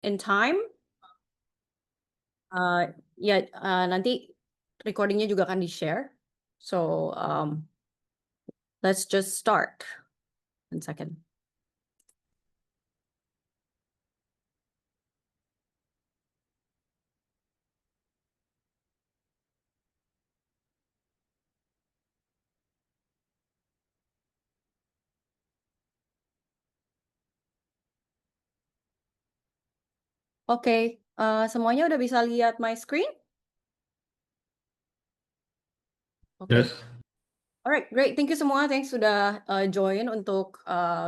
in time. Nanti recordingnya juga akan di-share. So let's just start. 1 second. Oke, semuanya udah bisa lihat my screen? Oke. Yes. Alright, great. Thank you semua. Thanks sudah join untuk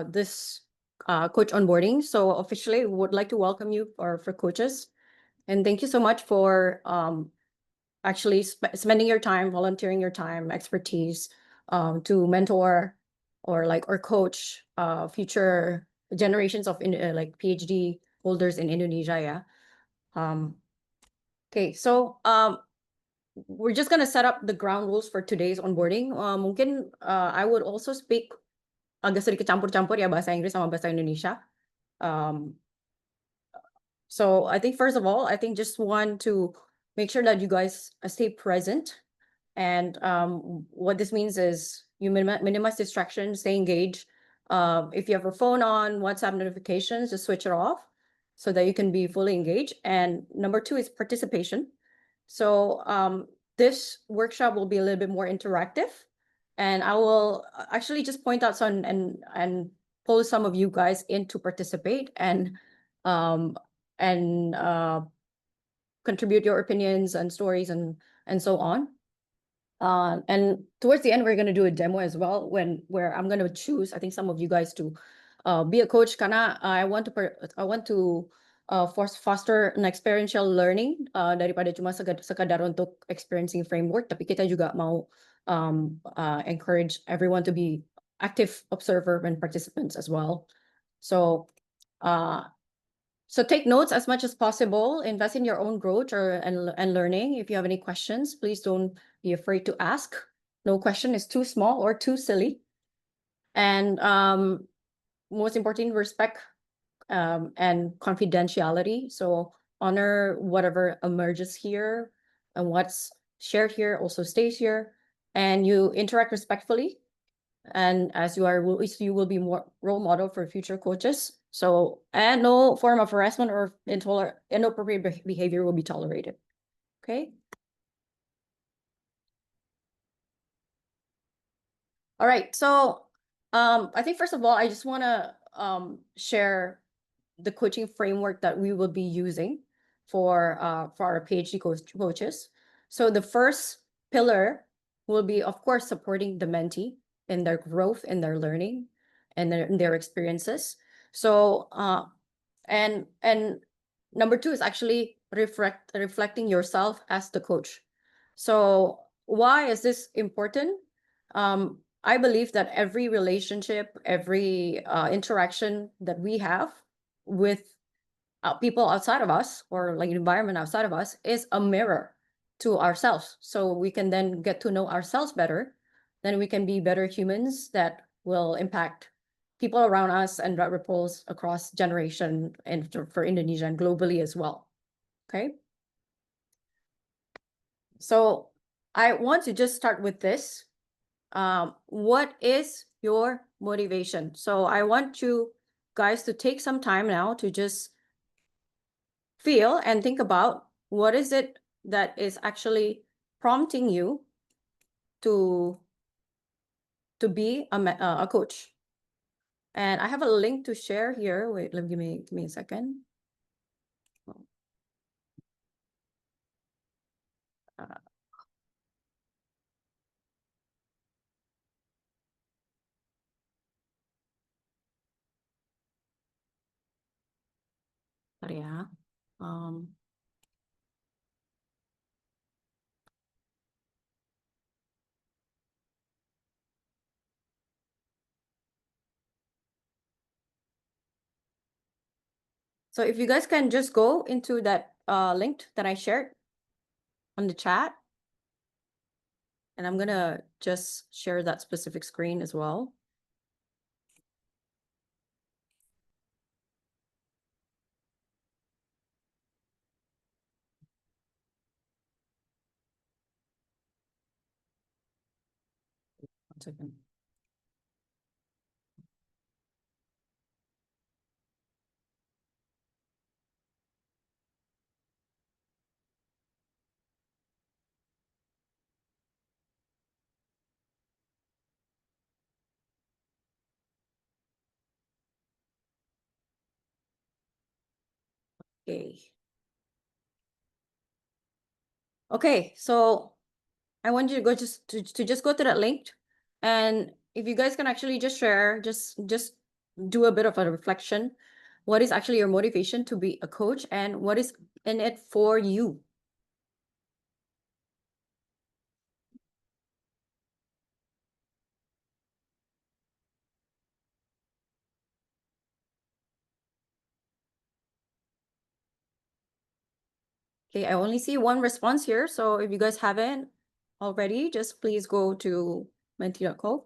this coach onboarding. So officially, would like to welcome you for coaches, and thank you so much for actually spending your time, volunteering your time, expertise to mentor or coach future generations of like PhD holders in Indonesia. Yeah. Okay, so we're just gonna set up the ground rules for today's onboarding. Mungkin I would also speak agak sedikit campur-campur ya bahasa Inggris sama bahasa Indonesia. So I think first of all, I think just want to make sure that you guys stay present. And what this means is you minimize distractions, stay engaged. If you have your phone on, WhatsApp notifications, just switch it off so that you can be fully engaged. And number 2 is participation. So this workshop will be a little bit more interactive, and I will actually just point out some and pull some of you guys in to participate and contribute your opinions and stories and so on. And towards the end, we're going to do a demo as well where I'm going to choose, I think, some of you guys to be a coach karena I want to foster an experiential learning daripada cuma sekadar untuk experiencing framework, tapi kita juga mau encourage everyone to be active observer and participants as well. So take notes as much as possible, invest in your own growth and learning. If you have any questions, please don't be afraid to ask. No question is too small or too silly. And most important, respect and confidentiality. So honor whatever emerges here, and what's shared here also stays here. And you interact respectfully. And as you will be more role model for future coaches. So, and no form of harassment or inappropriate behavior will be tolerated. Okay. All right. So, I think first of all, I just want to share the coaching framework that we will be using for our PhD coaches. So the first pillar will be, of course, supporting the mentee in their growth, in their learning, and their experiences. So and number 2 is actually reflecting yourself as the coach. So why is this important? I believe that every relationship, every interaction that we have with people outside of us, or like environment outside of us, is a mirror to ourselves. So we can then get to know ourselves better. Then we can be better humans that will impact people around us and that ripples across generation and for Indonesia and globally as well. Okay. So I want to just start with this. What is your motivation? So I want you guys to take some time now to just feel and think about what is it that is actually prompting you to be a coach. And I have a link to share here. Wait, give me a second. Yeah. So if you guys can just go into that link that I shared on the chat, and I'm gonna just share that specific screen as well. 1 second. Okay. Okay, so I want you to go to just go to that link, and if you guys can actually just share, just do a bit of a reflection. What is actually your motivation to be a coach, and what is in it for you? Okay, I only see one response here, so if you guys haven't already, just please go to menti.co.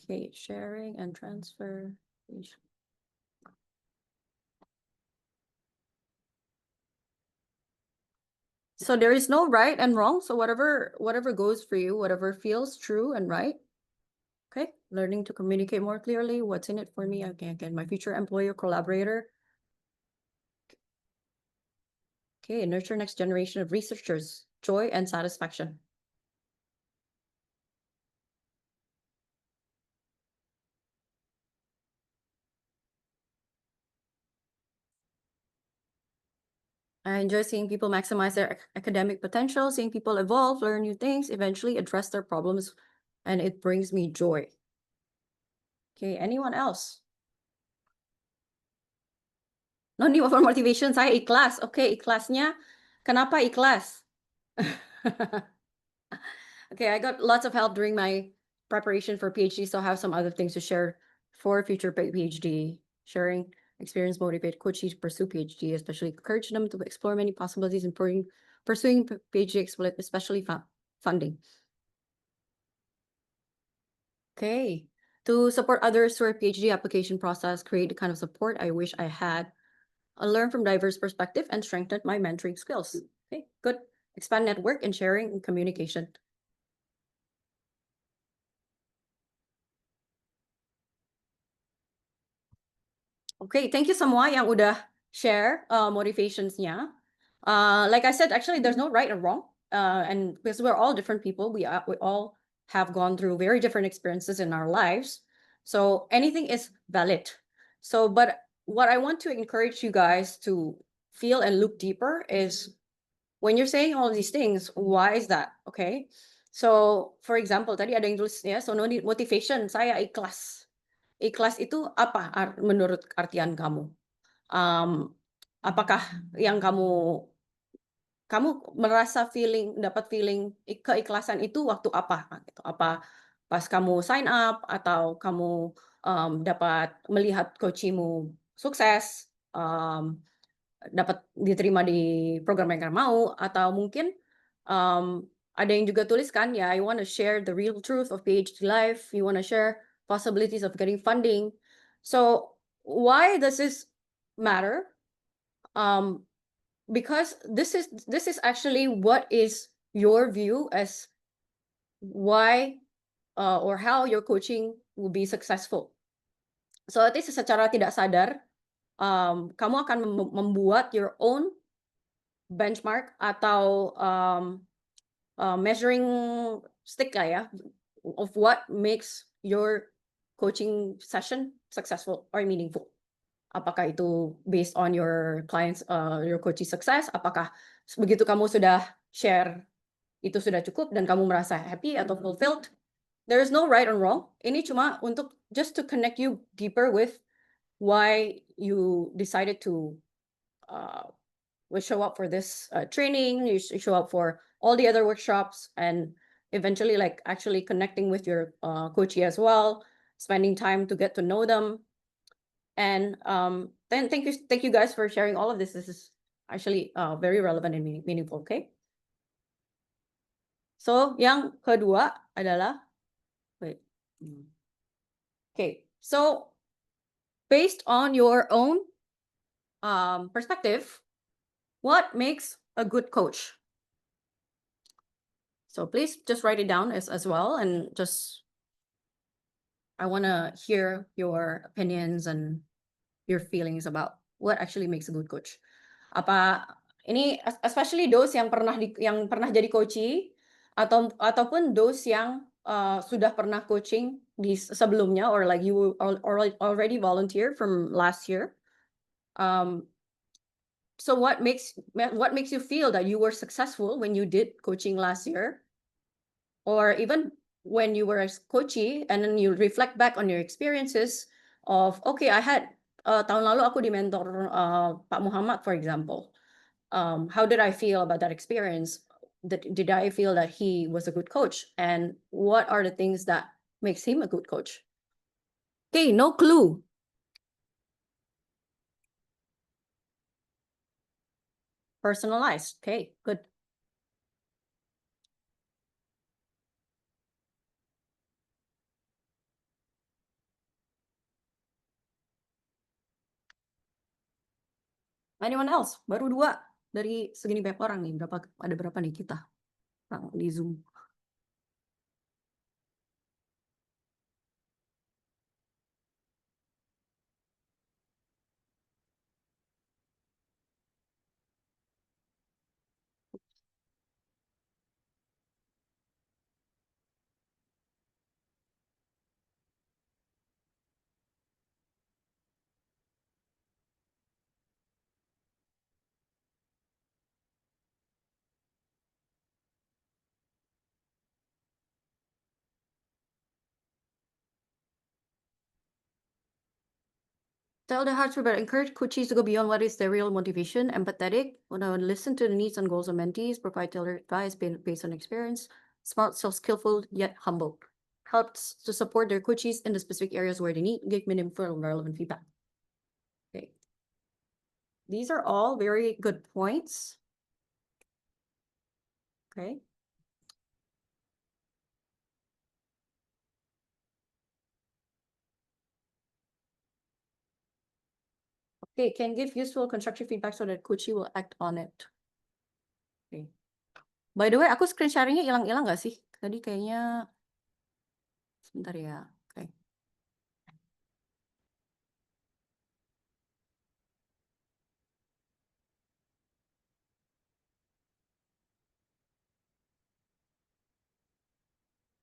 Okay, sharing and transfer. So there is no right and wrong. So whatever goes for you, whatever feels true and right. Okay, learning to communicate more clearly. What's in it for me? Again, my future employer, collaborator. Okay, nurture next generation of researchers. Joy and satisfaction. I enjoy seeing people maximize their academic potential, seeing people evolve, learn new things, eventually address their problems, and it brings me joy. Okay, anyone else? No need for motivation, saya ikhlas. Okay, ikhlasnya, kenapa ikhlas? Okay, I got lots of help during my preparation for PhD, so I have some other things to share for future PhD. Sharing experience motivate coaches to pursue PhD, especially encourage them to explore many possibilities in pursuing PhD, especially funding. Okay, to support others through a PhD application process, create the kind of support I wish I had. I learn from diverse perspective and strengthen my mentoring skills. Okay, good. Expand network and sharing and communication. Okay, thank you semua yang udah share motivationsnya. Like I said, actually, there's no right or wrong. And because we're all different people, we all have gone through very different experiences in our lives. So anything is valid. So, but what I want to encourage you guys to feel and look deeper is when you're saying all these things, why is that? Okay. So, for example, tadi ada yang tulis ya, so no need motivation, saya ikhlas. Ikhlas itu apa menurut artian kamu? Apakah yang kamu merasa dapat feeling keikhlasan itu waktu apa gitu? Apa pas kamu sign up atau kamu dapat melihat coachimu sukses, dapat diterima di program yang kamu mau, atau mungkin ada yang juga tuliskan ya, I want to share the real truth of PhD life, you want to share possibilities of getting funding. So why does this matter? Because this is actually what is your view as why or how your coaching will be successful. So at least secara tidak sadar, kamu akan membuat your own benchmark atau measuring stick lah ya, of what makes your coaching session successful or meaningful. Apakah itu based on your clients, your coaching success? Apakah begitu kamu sudah share itu sudah cukup dan kamu merasa happy atau fulfilled? There is no right or wrong. Ini cuma untuk just to connect you deeper with why you decided to show up for this training. You show up for all the other workshops, and eventually, like actually connecting with your coachee as well, spending time to get to know them. And then thank you guys for sharing all of this. This is actually very relevant and meaningful. Okay. So yang kedua adalah wait. Okay. So based on your own perspective, what makes a good coach? So please just write it down as well, and just I want to hear your opinions and your feelings about what actually makes a good coach. Apa ini especially those yang pernah jadi coachee ataupun those yang sudah pernah coaching di sebelumnya, or like you already volunteer from last year. So what makes you feel that you were successful when you did coaching last year, or even when you were a coachee, and then you reflect back on your experiences of, okay, I had tahun lalu aku di mentor Pak Muhammad, for example. How did I feel about that experience? Did I feel that he was a good coach? And what are the things that makes him a good coach? Okay, no clue. Personalized. Okay, good. Anyone else? Baru 2 dari segini banyak orang nih. Ada berapa nih kita di Zoom? Tell the hard truth, but encourage coaches to go beyond what is their real motivation, empathetic, listen to the needs and goals of mentees, provide tailored advice based on experience, smart, skillful, yet humble. Helps to support their coaches in the specific areas where they need, give meaningful and relevant feedback. Okay. These are all very good points. Okay. Okay, can give useful constructive feedback so that coachee will act on it. Okay. By the way, aku screen sharingnya hilang-hilang nggak sih? Tadi kayaknya sebentar ya. Okay.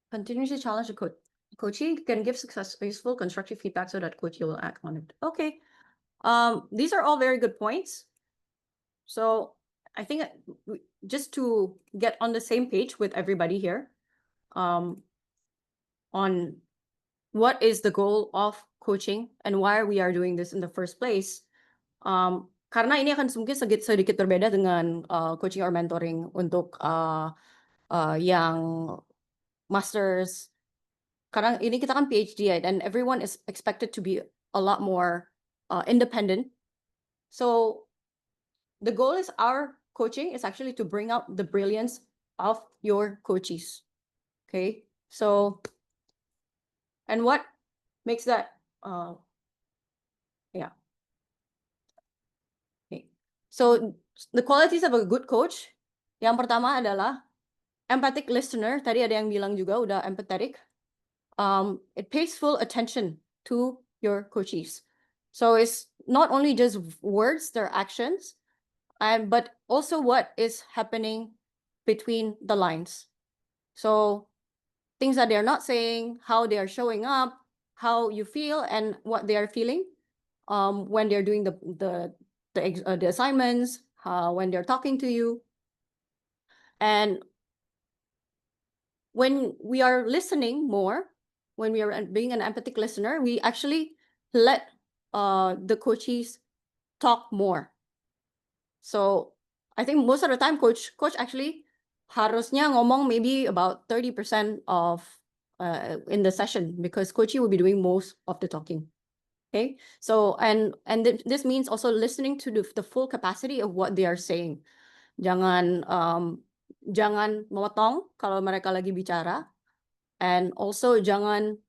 Continuously challenge the coachee can give useful constructive feedback so that coachee will act on it. Okay. These are all very good points. So I think just to get on the same page with everybody here, on what is the goal of coaching and why we are doing this in the first place. Karena ini akan mungkin sedikit berbeda dengan coaching or mentoring untuk yang masters. Karena ini kita kan PhD, and everyone is expected to be a lot more independent. So the goal is our coaching is actually to bring out the brilliance of your coachees. Okay, so and what makes that yeah. Okay. So the qualities of a good coach, yang pertama adalah empathic listener. Tadi ada yang bilang juga udah empathetic. It pays full attention to your coachees. So it's not only just words, their actions, but also what is happening between the lines. So things that they're not saying, how they are showing up, how you feel, and what they are feeling when they're doing the assignments, when they're talking to you. And when we are listening more, when we are being an empathic listener, we actually let the coachees talk more. So I think most of the time, coach actually harusnya ngomong maybe about 30% of in the session, because coachee will be doing most of the talking. Okay, so and this means also listening to the full capacity of what they are saying. Jangan memotong kalau mereka lagi bicara, and also jangan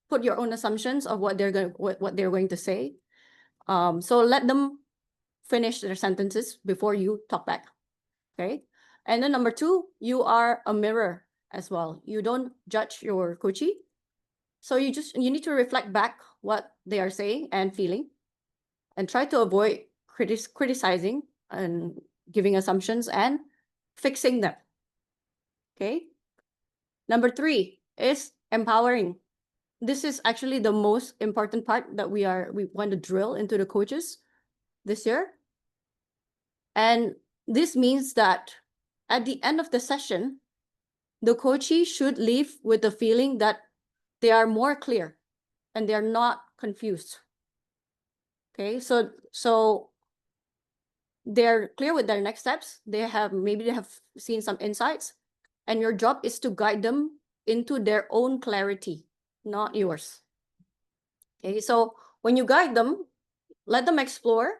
put your own assumptions of what they're going to say. So let them finish their sentences before you talk back. Okay, and then number 2, you are a mirror as well. You don't judge your coachee. So you need to reflect back what they are saying and feeling, and try to avoid criticizing and giving assumptions and fixing them. Okay. Number 3 is empowering. This is actually the most important part that we want to drill into the coaches this year. And this means that at the end of the session, the coachee should leave with the feeling that they are more clear and they're not confused. Okay, so they're clear with their next steps. Maybe they have seen some insights, and your job is to guide them into their own clarity, not yours. Okay, so when you guide them, let them explore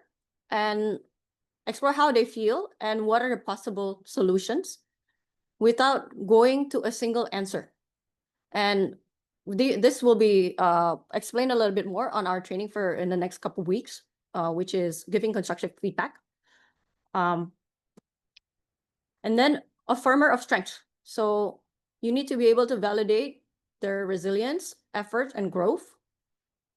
how they feel and what are the possible solutions without going to a single answer. And this will be explained a little bit more on our training in the next couple of weeks, which is giving constructive feedback. And then affirmer of strength. So you need to be able to validate their resilience, effort, and growth.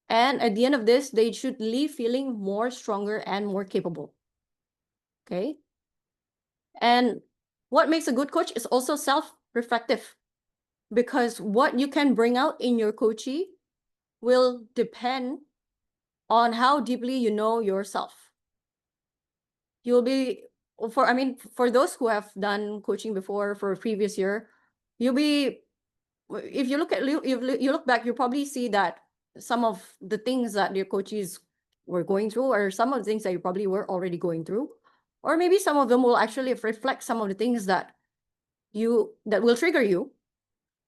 And at the end of this, they should leave feeling more stronger and more capable. Okay. And what makes a good coach is also self-reflective, because what you can bring out in your coachee will depend on how deeply you know yourself. You'll be, for those who have done coaching before for a previous year, if you look back, you'll probably see that some of the things that your coaches were going through, or some of the things that you probably were already going through, or maybe some of them will actually reflect some of the things that will trigger you.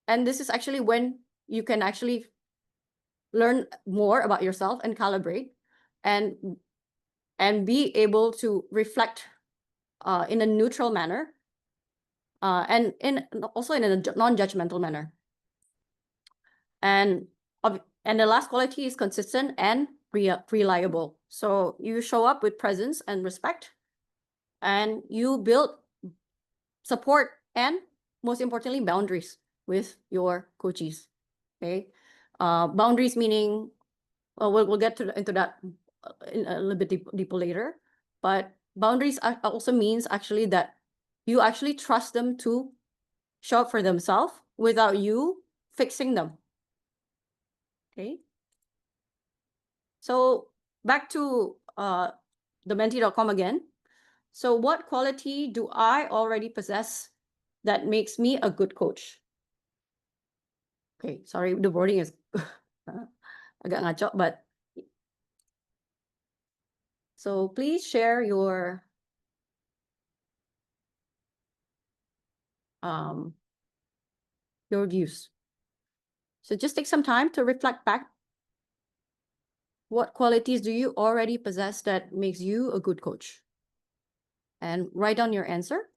And this is actually when you can actually learn more about yourself and calibrate and be able to reflect in a neutral manner, and also in a non-judgmental manner. And the last quality is consistent and reliable. So you show up with presence and respect, and you build support and, most importantly, boundaries with your coachees. Okay, boundaries meaning, we'll get into that in a little bit deeper later. But boundaries also means actually that you actually trust them to show up for themselves without you fixing them. Okay. So back to thementee.com again. So what quality do I already possess that makes me a good coach? Okay, sorry, the wording is agak ngaco, but so please share your views. So just take some time to reflect back. What qualities do you already possess that makes you a good coach? And write down your answer.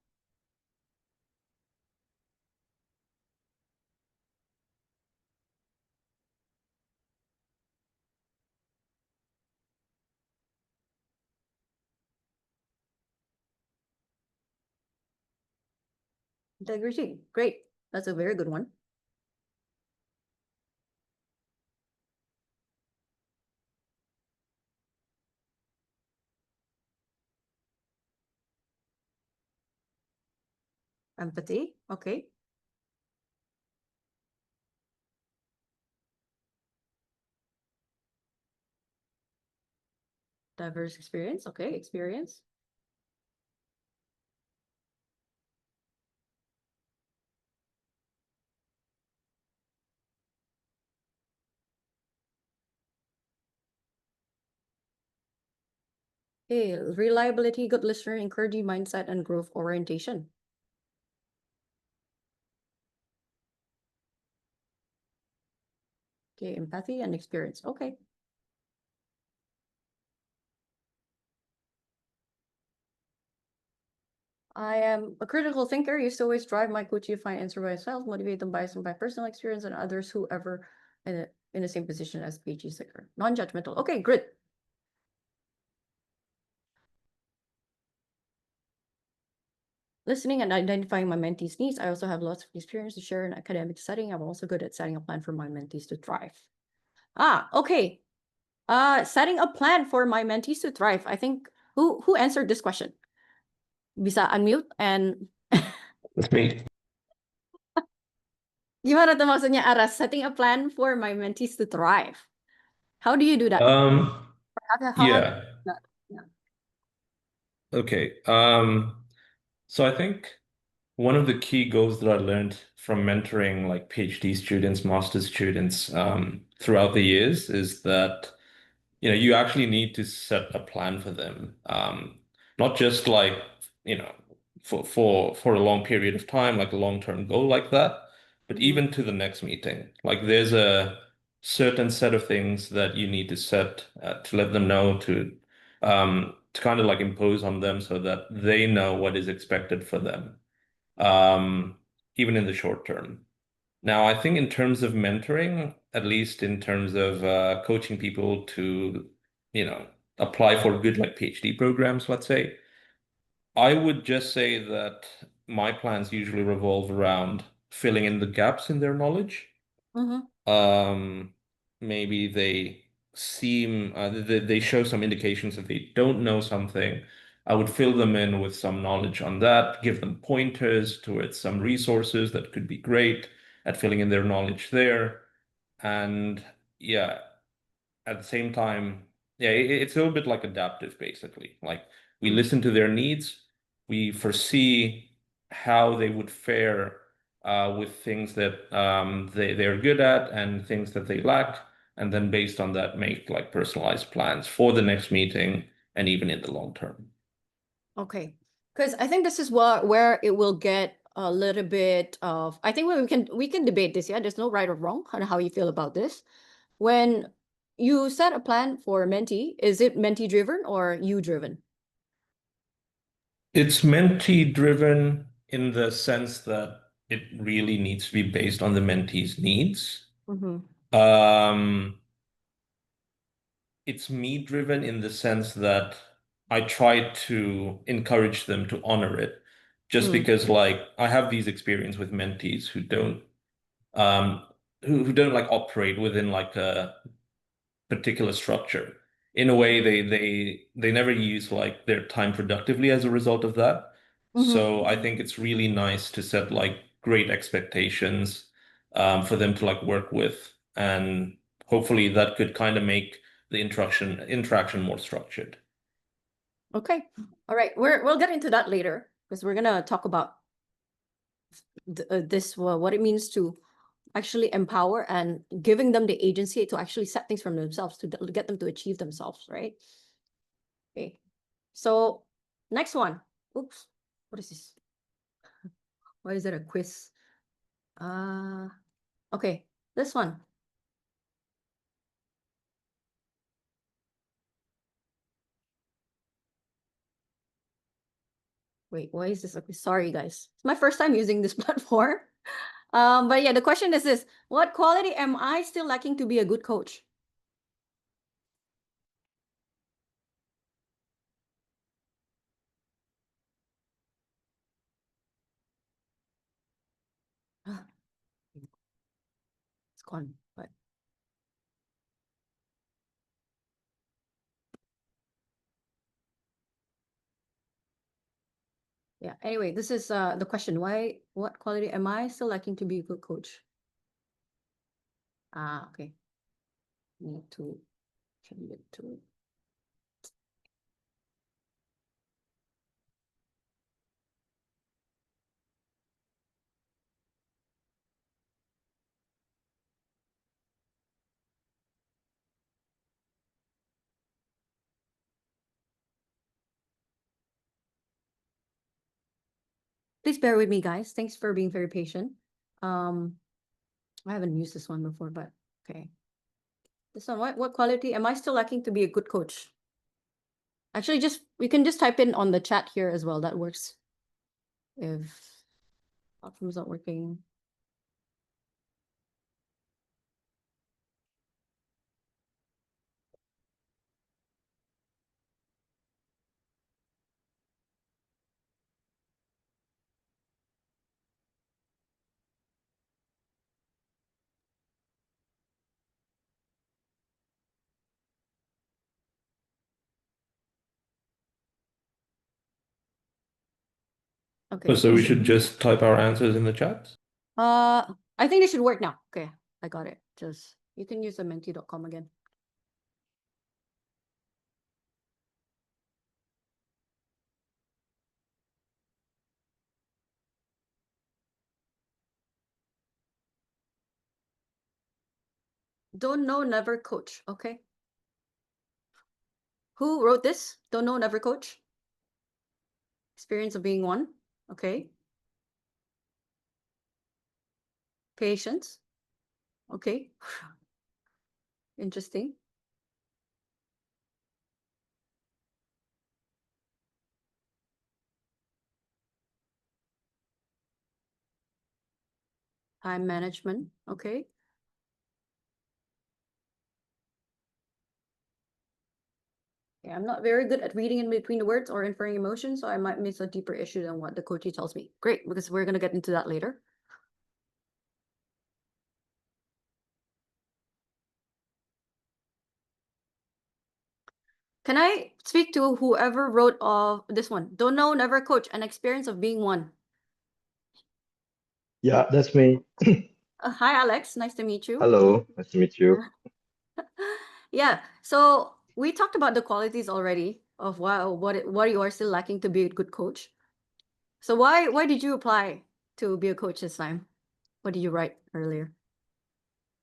Integrity, great. That's a very good one. Empathy, okay. Diverse experience, okay, experience. Okay, reliability, good listener, encouraging mindset, and growth orientation. Okay, empathy and experience, okay. I am a critical thinker. Used to always drive my coachee to find answer by myself, motivate them by personal experience and others whoever in the same position as PhD seeker. Non-judgmental. Okay, good. listening and identifying my mentees' needs. I also have lots of experience to share in academic setting. I'm also good at setting a plan for my mentees to thrive. Okay. Setting a plan for my mentees to thrive. I think who answered this question? Bisa unmute and That's me. gimana tuh maksudnya Aras? Setting a plan for my mentees to thrive. How do you do that? How have Yeah. yeah. Okay. So I think one of the key goals that I learned from mentoring like PhD students, master's students, throughout the years is that you actually need to set a plan for them. Not just like, you know, for a long period of time, like a long-term goal like that, but Mhm. even to the next meeting. Like there's a certain set of things that you need to set to let them know to kind of like impose on them so that they know what is expected for them, um, even in the short term. Now, I think in terms of mentoring, at least in terms of coaching people to, you know, apply for good like PhD programs, let's say, I would just say that my plans usually revolve around filling in the gaps in their knowledge. Mhm. Um, Maybe they show some indications that they don't know something. I would fill them in with some knowledge on that, give them pointers towards some resources that could be great at filling in their knowledge there. And yeah, at the same time, yeah, it's a little bit like adaptive, basically. Like we Mm. listen to their needs, we foresee how they would fare with things that they're good at and things that they lack, and then based on that, make like personalized plans for the next meeting and even in the long term. Okay. Because I think this is where it will get a little bit of I think we can debate this, yeah. There's no right or wrong on how you feel about this. When you set a plan for a mentee, is it mentee driven or you driven? It's mentee driven in the sense that it really needs to be based on the mentee's needs. Mm-hmm. Um, it's me driven in the sense that I try to encourage them to honor it just Mm. because like I have these experience with mentees um who don't like operate within like a particular structure. In a way, they never use like their time productively as a result of that. Mm-hmm. So I think it's really nice to set like great expectations for them to like work with, and hopefully that could kind of make the interaction more structured. Okay. All right. We'll get into that later because we're gonna talk about this what it means to actually empower and giving them the agency to actually set things from themselves to get them to achieve themselves, right? Okay. So next one. Oops. What is this? Why is it a quiz? Uh, okay. This one. Wait, why is this a quiz? Sorry, guys. It's my first time using this platform. But yeah, the question is this: what quality am I still lacking to be a good coach? It's gone. But yeah, anyway, this is the question. What quality am I still lacking to be a good coach? Okay. Need to change it to please bear with me, guys. Thanks for being very patient. Um, I haven't used this one before, but okay. This one, what quality am I still lacking to be a good coach? Actually, just we can just type in on the chat here as well. That works. If platform's not working. Okay. So we should just type our answers in the chat. I think they should work now. Okay, I got it. Just you can use the menti.com again. Don't know, never coach. Okay. Who wrote this? Don't know, never coach. Experience of being one. Okay. Patience. Okay. Interesting. Time management. Okay. Yeah, I'm not very good at reading in between the words or inferring emotions, so I might miss a deeper issue than what the coachee tells me. Great, because we're gonna get into that later. Can I speak to whoever wrote of this one? Don't know, never coach, an experience of being one. Yeah, that's me. Hi, Alex. Nice to meet you. Hello, nice to meet you. Yeah. So we talked about the qualities already of what you are still lacking to be a good coach. So why did you apply to be a coach this time? What did you write earlier?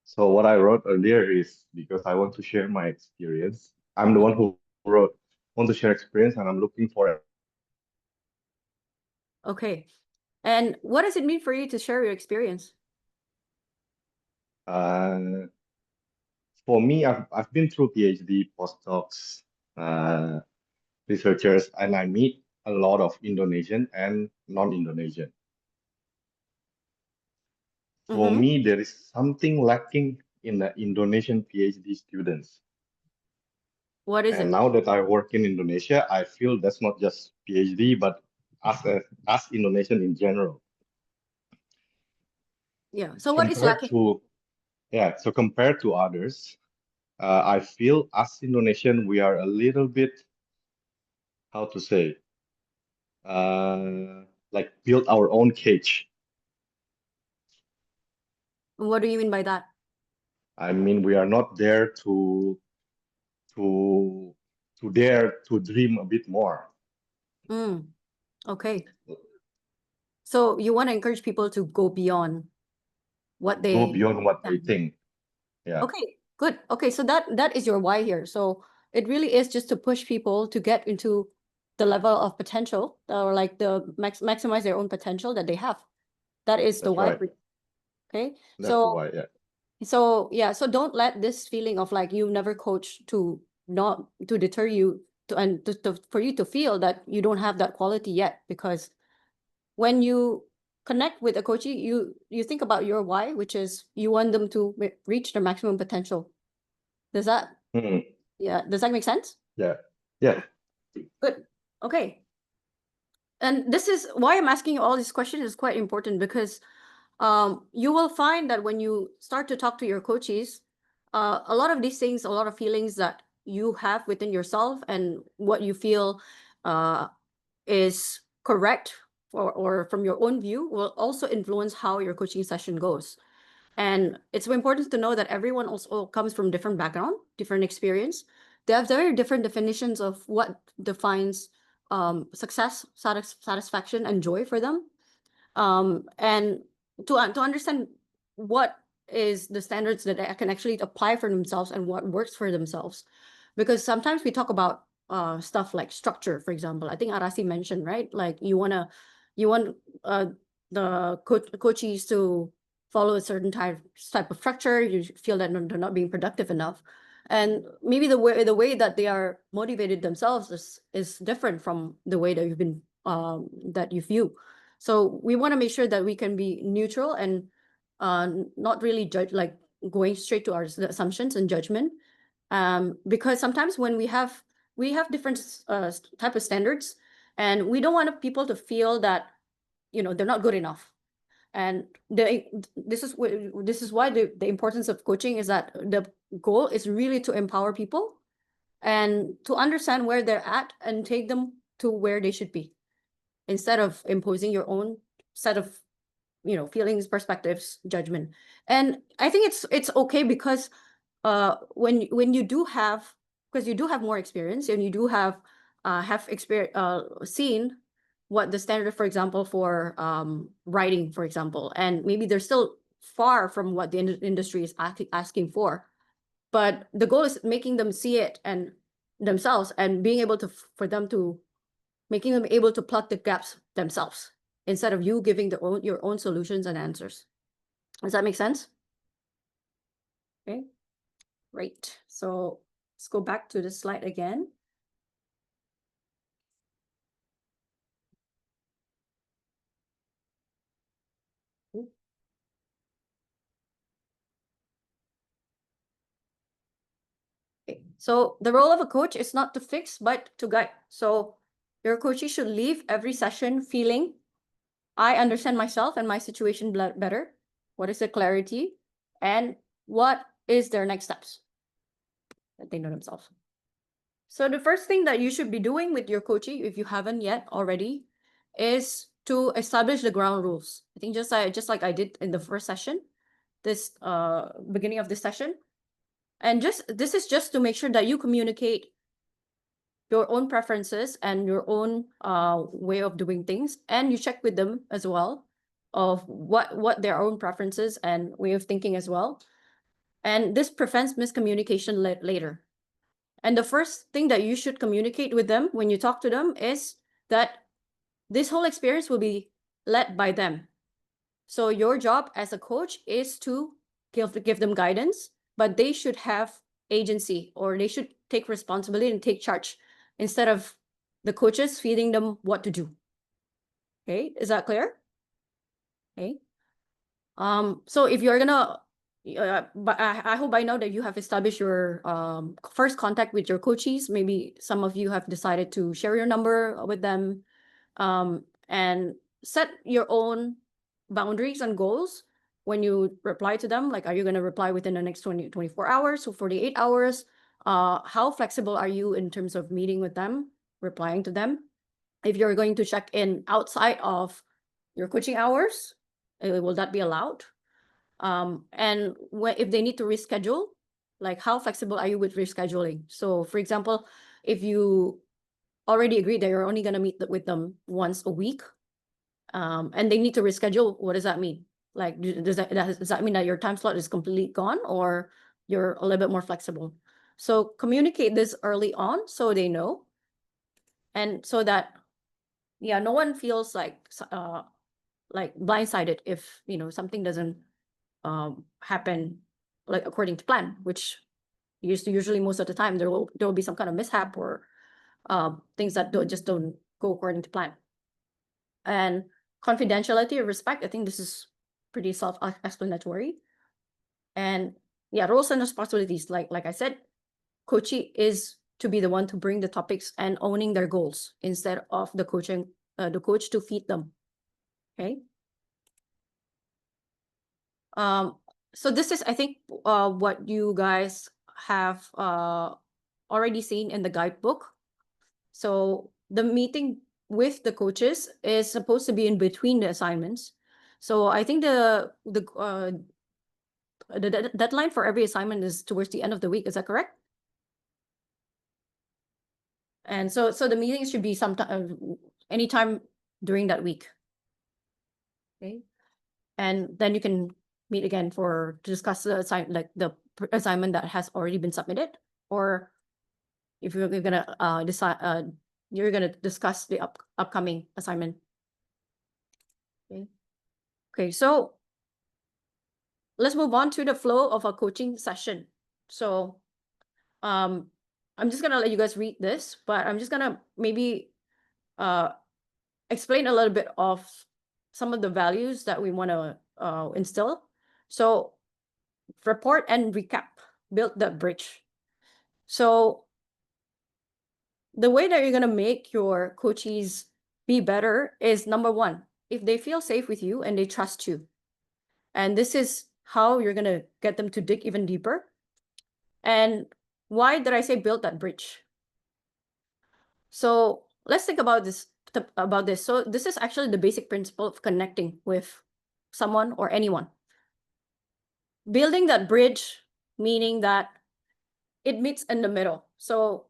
So what I wrote earlier is because I want to share my experience. I'm the one who wrote, want to share experience, and I'm looking for Okay. And what does it mean for you to share your experience? uh, for me, I've been through PhD, postdocs, uh, researchers, and I meet a lot of Indonesian and non-Indonesian. For Mm-hmm. me, there is something lacking in the Indonesian PhD students. What is And it? now that I work in Indonesia, I feel that's not just PhD, but as Indonesian in general. Yeah. So what is lacking? So compared to others, I feel as Indonesian, we are a little bit, how to say, like build our own cage. What do you mean by that? I mean, we are not there to dare to dream a bit more. Okay. So you want to encourage people to go beyond what Go they beyond what they can. think. Yeah, Okay, good. Okay, so that is your why here. So it really is just to push people to get into the level of potential or like the maximize their own potential that they have. That is the that's why. right. Okay. That's the why. Yeah. So yeah, so don't let this feeling of like you never coach to not to deter you to for you to feel that you don't have that quality yet, because when you connect with a coachee, you think about your why, which is you want them to reach their maximum potential. Does that Mhm. Yeah, does that make sense? Yeah. Yeah. Good. Okay. And this is why I'm asking you all these questions is quite important, because you will find that when you start to talk to your coaches, a lot of these things, a lot of feelings that you have within yourself and what you feel is correct or from your own view will also influence how your coaching session goes. And it's important to know that everyone also comes from different background, different experience. They have very different definitions of what defines success, satisfaction, and joy for them. And to understand what is the standards that they can actually apply for themselves and what works for themselves. Because sometimes we talk about stuff like structure, for example. I think Arasi mentioned, right? Like you want uh, the coaches to follow a certain type of structure. You feel that they're not being productive enough, and maybe the way that they are motivated themselves is different from the way that you've been that you view. So we want to make sure that we can be neutral and not really judge, like going straight to our assumptions and judgment. Because sometimes when we have different type of standards, and we don't want people to feel that they're not good enough. And this is why the importance of coaching is that the goal is really to empower people and to understand where they're at and take them to where they should be. instead of imposing your own set of, feelings, perspectives, judgment. And I think it's okay because when you do have, because you do have more experience and you do have seen what the standard, for example, for writing, for example, and maybe they're still far from what the industry is asking for, but the goal is making them see it and themselves and being able to making them able to plug the gaps themselves instead of you giving your own solutions and answers. Does that make sense? Okay, great. So let's go back to the slide again. Okay. So the role of a coach is not to fix, but to guide. So your coachee should leave every session feeling, I understand myself and my situation better. What is the clarity? And what is their next steps that they know themselves? So the first thing that you should be doing with your coachee, if you haven't yet already, is to establish the ground rules. I think just like I did in the first session, this beginning of this session. And this is just to make sure that you communicate your own preferences and your own way of doing things, and you check with them as well of what their own preferences and way of thinking as well. And this prevents miscommunication later. And the first thing that you should communicate with them when you talk to them is that this whole experience will be led by them. So your job as a coach is to give them guidance, but they should have agency, or they should take responsibility and take charge instead of the coaches feeding them what to do. Okay, is that clear? Okay. So if you're gonna, but I hope by now that you have established your first contact with your coaches. Maybe some of you have decided to share your number with them, and set your own boundaries and goals when you reply to them. Like, are you going to reply within the next 24 hours or 48 hours? How flexible are you in terms of meeting with them, replying to them? If you're going to check in outside of your coaching hours, will that be allowed? And if they need to reschedule, like, how flexible are you with rescheduling? So for example, if you already agreed that you're only going to meet with them once a week, and they need to reschedule, what does that mean? Like, does that mean that your time slot is completely gone, or you're a little bit more flexible? So communicate this early on so they know, and so that, yeah, no one feels like blindsided if something doesn't happen like according to plan, which usually most of the time there will be some kind of mishap or things that just don't go according to plan. And confidentiality or respect, I think this is pretty self-explanatory. And yeah, roles and responsibilities, like I said, coachee is to be the one to bring the topics and owning their goals instead of the coach to feed them. Okay. So this is, I think, what you guys have already seen in the guidebook. So the meeting with the coaches is supposed to be in between the assignments. So I think the deadline for every assignment is towards the end of the week. Is that correct? And so the meetings should be sometime, anytime during that week. Okay. And then you can meet again to discuss the assignment that has already been submitted, or if you're gonna decide, you're gonna discuss the upcoming assignment. Okay. Okay, so let's move on to the flow of a coaching session. So I'm just gonna let you guys read this, but I'm just gonna maybe explain a little bit of some of the values that we want to instill. So report and recap, build that bridge. So the way that you're going to make your coachees be better is, number one, if they feel safe with you and they trust you. And this is how you're going to get them to dig even deeper. And why did I say build that bridge? So let's think about this about this. So this is actually the basic principle of connecting with someone or anyone. Building that bridge, meaning that it meets in the middle. So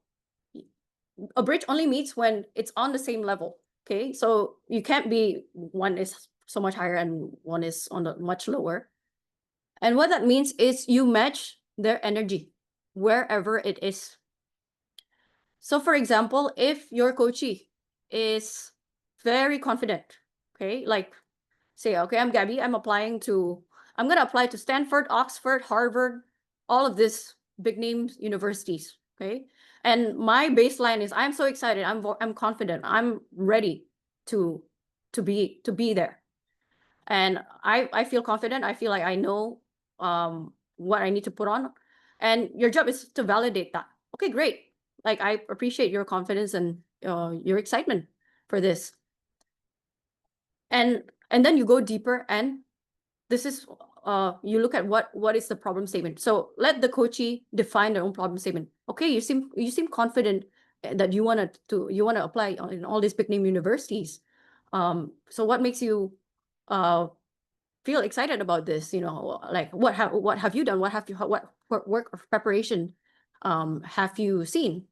a bridge only meets when it's on the same level. Okay, so you can't be one is so much higher and one is on the much lower. And what that means is you match their energy wherever it is. So for example, if your coachee is very confident, okay, like say, okay, I'm Gabby, I'm going to apply to Stanford, Oxford, Harvard, all of these big name universities, okay? And my baseline is I'm so excited, I'm confident, I'm ready to be there. And I feel confident, I feel like I know what I need to put on. And your job is to validate that. Okay, great. Like I appreciate your confidence and your excitement for this. And then you go deeper, and this is you look at what is the problem statement. So let the coachee define their own problem statement. Okay, you seem confident that you want to apply in all these big name universities. So what makes you feel excited about this? You know, like what have you done? What work of preparation have you seen,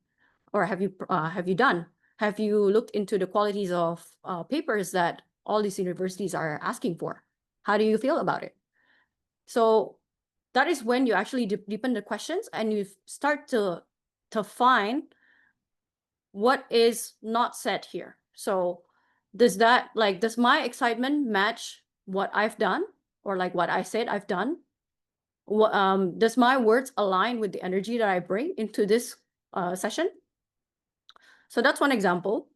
or have you done? Have you looked into the qualities of papers that all these universities are asking for? How do you feel about it? So that is when you actually deepen the questions and you start to find what is not said here. So does my excitement match what I've done, or like what I said I've done? Does my words align with the energy that I bring into this session? So that's one example.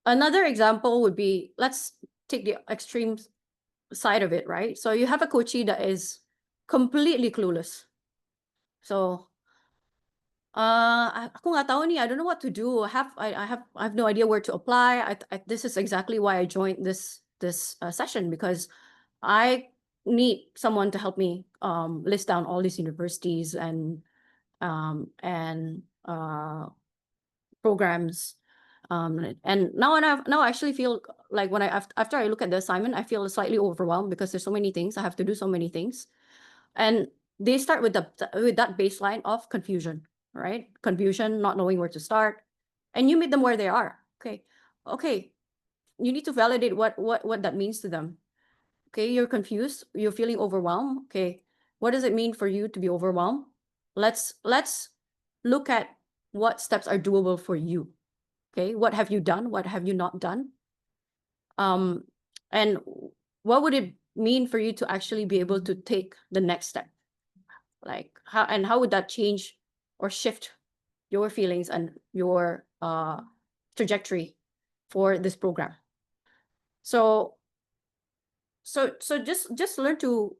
Another example would be, let's take the extreme side of it, right? So you have a coachee that is completely clueless. So ako nga tahu ni, I don't know what to do. I have no idea where to apply. This is exactly why I joined this session, because I need someone to help me list down all these universities and programs. And now I actually feel like when after I look at the assignment, I feel slightly overwhelmed because there's so many things. I have to do so many things. And they start with that baseline of confusion, right? Confusion, not knowing where to start. And you meet them where they are. Okay. You need to validate what that means to them. Okay, you're confused, you're feeling overwhelmed. Okay, what does it mean for you to be overwhelmed? Let's look at what steps are doable for you. Okay, what have you done? What have you not done? And what would it mean for you to actually be able to take the next step? Like how would that change or shift your feelings and your trajectory for this program? So just learn to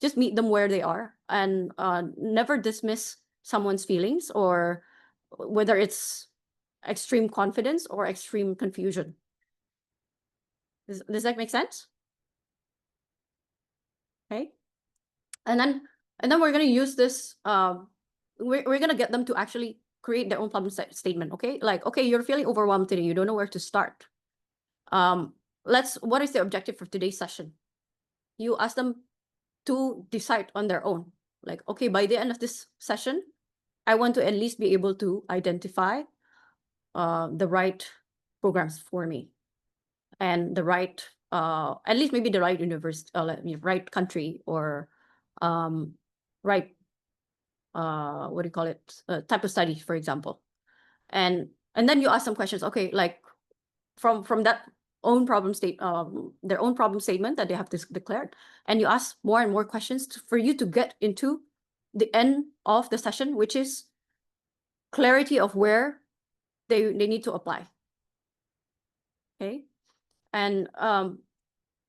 just meet them where they are, and never dismiss someone's feelings, or whether it's extreme confidence or extreme confusion. Does that make sense? Okay. And then we're going to use this. We're going to get them to actually create their own problem statement. Okay. Like, okay, you're feeling overwhelmed today. You don't know where to start. What is the objective for today's session? You ask them to decide on their own. Like, okay, by the end of this session, I want to at least be able to identify the right programs for me, and the right, at least maybe the right university, right country, or right, what do you call it, type of study, for example. And then you ask some questions. Okay, like from that own problem state, their own problem statement that they have declared, and you ask more and more questions for you to get into the end of the session, which is clarity of where they need to apply. Okay. And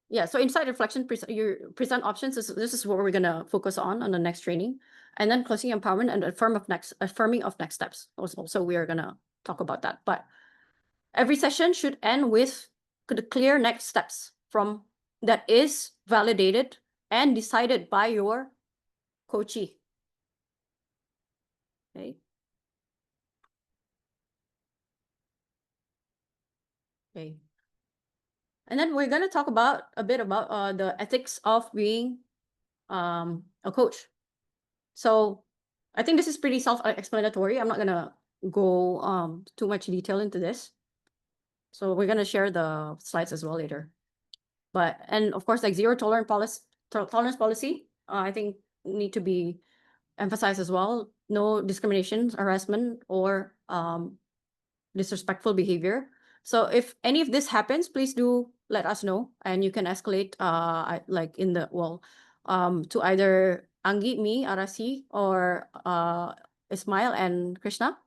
yeah, so inside reflection, you present options. This is what we're gonna focus on the next training. And then closing empowerment and affirming of next steps. Also, we are gonna talk about that. But every session should end with the clear next steps from that is validated and decided by your coachee. Okay. Okay. And then we're gonna talk about a bit about the ethics of being a coach. So I think this is pretty self-explanatory. I'm not gonna go too much detail into this. So we're gonna share the slides as well later. But and of course, like zero tolerance policy, I think need to be emphasized as well. No discrimination, harassment, or disrespectful behavior. So if any of this happens, please do let us know, and you can escalate like in the to either Anggi, me, Arasi, or Ismail and Krishna,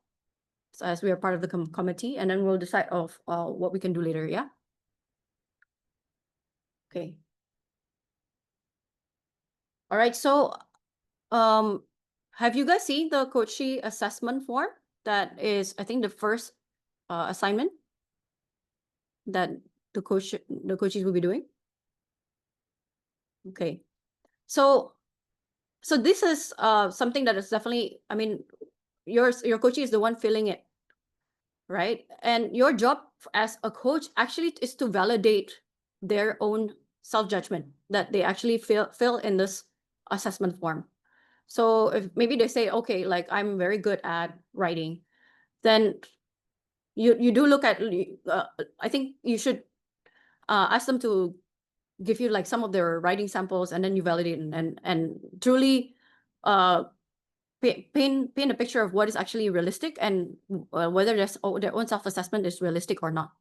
so as we are part of the committee, and then we'll decide of what we can do later. Yeah. Okay. All right. So have you guys seen the coachee assessment form? That is, I think, the first assignment that the coaches will be doing. Okay. So this is something that is definitely, I mean, your coachee is the one filling it, right? And your job as a coach actually is to validate their own self-judgment that they actually fill in this assessment form. So if maybe they say, okay, like I'm very good at writing, then you do look at, I think you should ask them to give you like some of their writing samples, and then you validate and truly paint a picture of what is actually realistic, and whether their own self-assessment is realistic or not.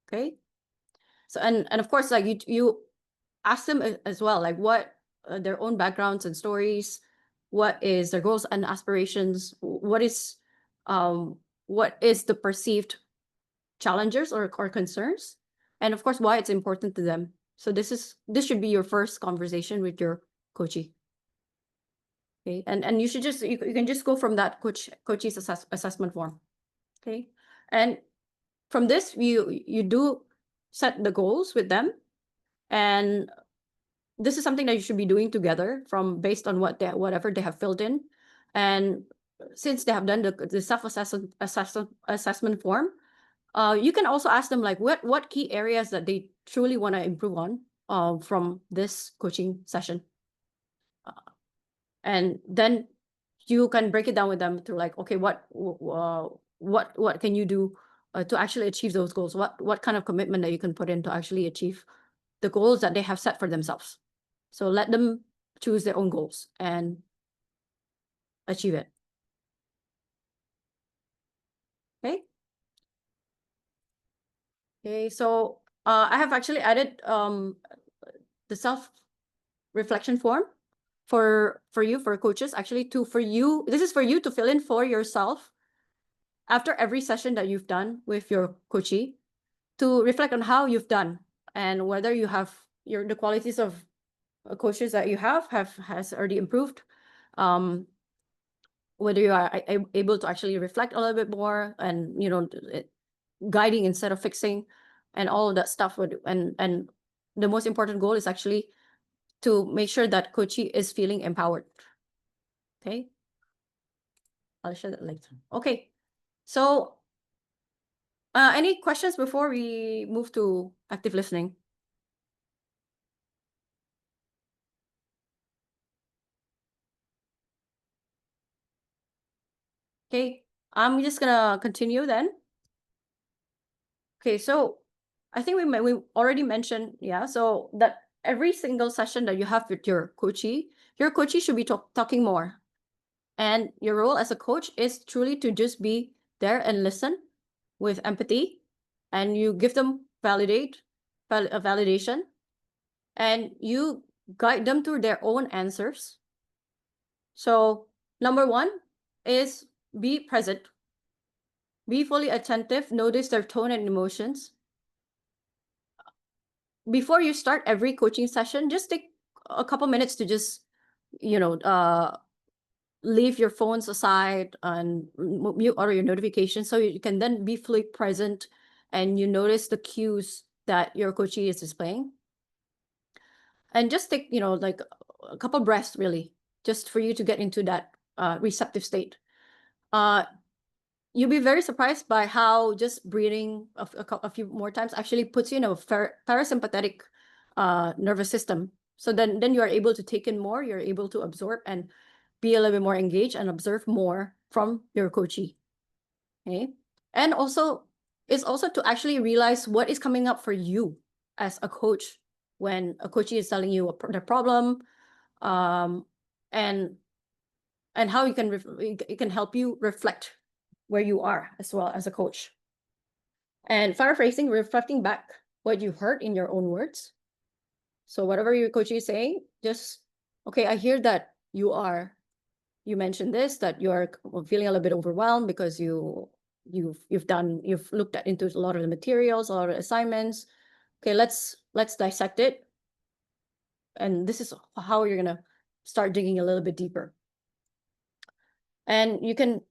Okay. So and of course, like you ask them as well, like what their own backgrounds and stories, what is their goals and aspirations, what is the perceived challenges or concerns, and of course why it's important to them. So this should be your first conversation with your coachee. Okay, and you should just you can just go from that coachee's assessment form. Okay, and from this you do set the goals with them, and this is something that you should be doing together from based on whatever they have filled in. And since they have done the assessment form, you can also ask them like what key areas that they truly want to improve on from this coaching session. And then you can break it down with them to like, okay, what can you do to actually achieve those goals? What kind of commitment that you can put in to actually achieve the goals that they have set for themselves? So let them choose their own goals and achieve it. Okay. Okay. So I have actually added the self-reflection form for you, for coaches, actually this is for you to fill in for yourself after every session that you've done with your coachee, to reflect on how you've done and whether you have the qualities of coaches that you has already improved, whether you are able to actually reflect a little bit more and guiding instead of fixing, and all of that stuff and the most important goal is actually to make sure that coachee is feeling empowered. Okay, I'll share that later. Okay, so any questions before we move to active listening? Okay, I'm just gonna continue then. Okay, so I think we already mentioned, yeah, so that every single session that you have with your coachee should be talking more. And your role as a coach is truly to just be there and listen with empathy, and you give them validation, and you guide them through their own answers. So number one is be present. Be fully attentive, notice their tone and emotions. Before you start every coaching session, just take a couple minutes to just, leave your phones aside and mute all your notifications, so you can then be fully present and you notice the cues that your coachee is displaying. And just take, like a couple breaths, really, just for you to get into that receptive state. you'll be very surprised by how just breathing a few more times actually puts you in a parasympathetic nervous system. So then you are able to take in more, you're able to absorb and be a little bit more engaged and observe more from your coachee. Okay. And also, it's also to actually realize what is coming up for you as a coach when a coachee is telling you the problem, and how it can help you reflect where you are as well as a coach. And paraphrasing, reflecting back what you heard in your own words. So whatever your coach is saying, just, okay, I hear that you mentioned this, that you are feeling a little bit overwhelmed because you've looked into a lot of the materials, a lot of assignments. Okay, let's dissect it. And this is how you're gonna start digging a little bit deeper. And you can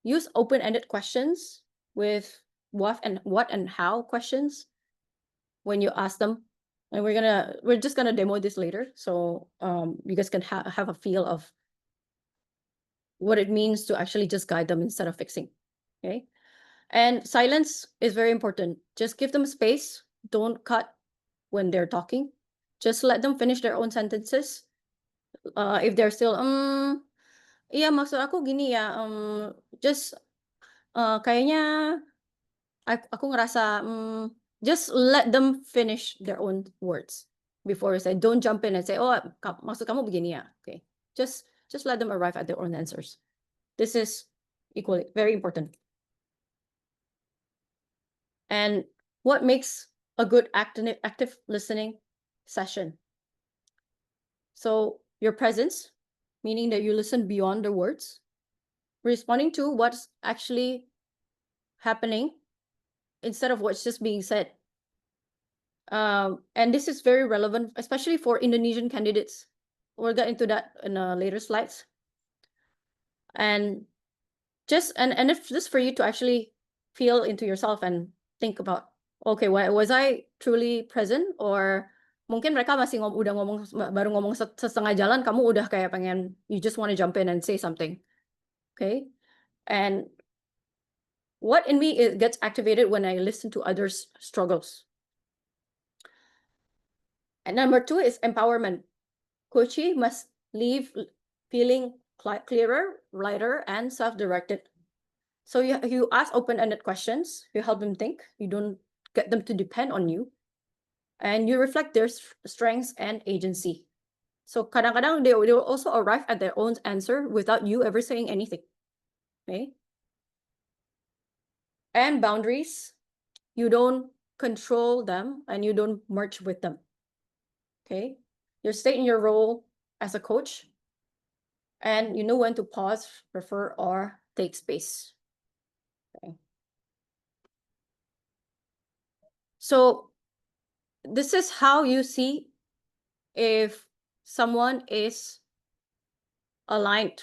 use open-ended questions with what and how questions when you ask them. And we're just gonna demo this later, so you guys can have a feel of what it means to actually just guide them instead of fixing. Okay. And silence is very important. Just give them space. Don't cut when they're talking. Just let them finish their own sentences. If they're still, iya maksud aku gini ya, just kayaknya aku ngerasa, just let them finish their own words before you say, don't jump in and say, oh, maksud kamu begini ya. Okay. Just let them arrive at their own answers. This is equally very important. And what makes a good active listening session? So your presence, meaning that you listen beyond the words, responding to what's actually happening instead of what's just being said. And this is very relevant, especially for Indonesian candidates. We'll get into that in later slides. And if just for you to actually feel into yourself and think about, okay, was I truly present, or mungkin mereka masih baru ngomong setengah jalan, kamu udah kayak pengen, you just want to jump in and say something. Okay. And what in me gets activated when I listen to others' struggles. And number 2 is empowerment. Coachee must leave feeling clearer, lighter, and self-directed. So you ask open-ended questions, you help them think, you don't get them to depend on you, and you reflect their strengths and agency. So kadang-kadang they will also arrive at their own answer without you ever saying anything. Okay. And boundaries, you don't control them and you don't merge with them. Okay. You stay in your role as a coach, and you know when to pause, refer, or take space. Okay. So this is how you see if someone is aligned,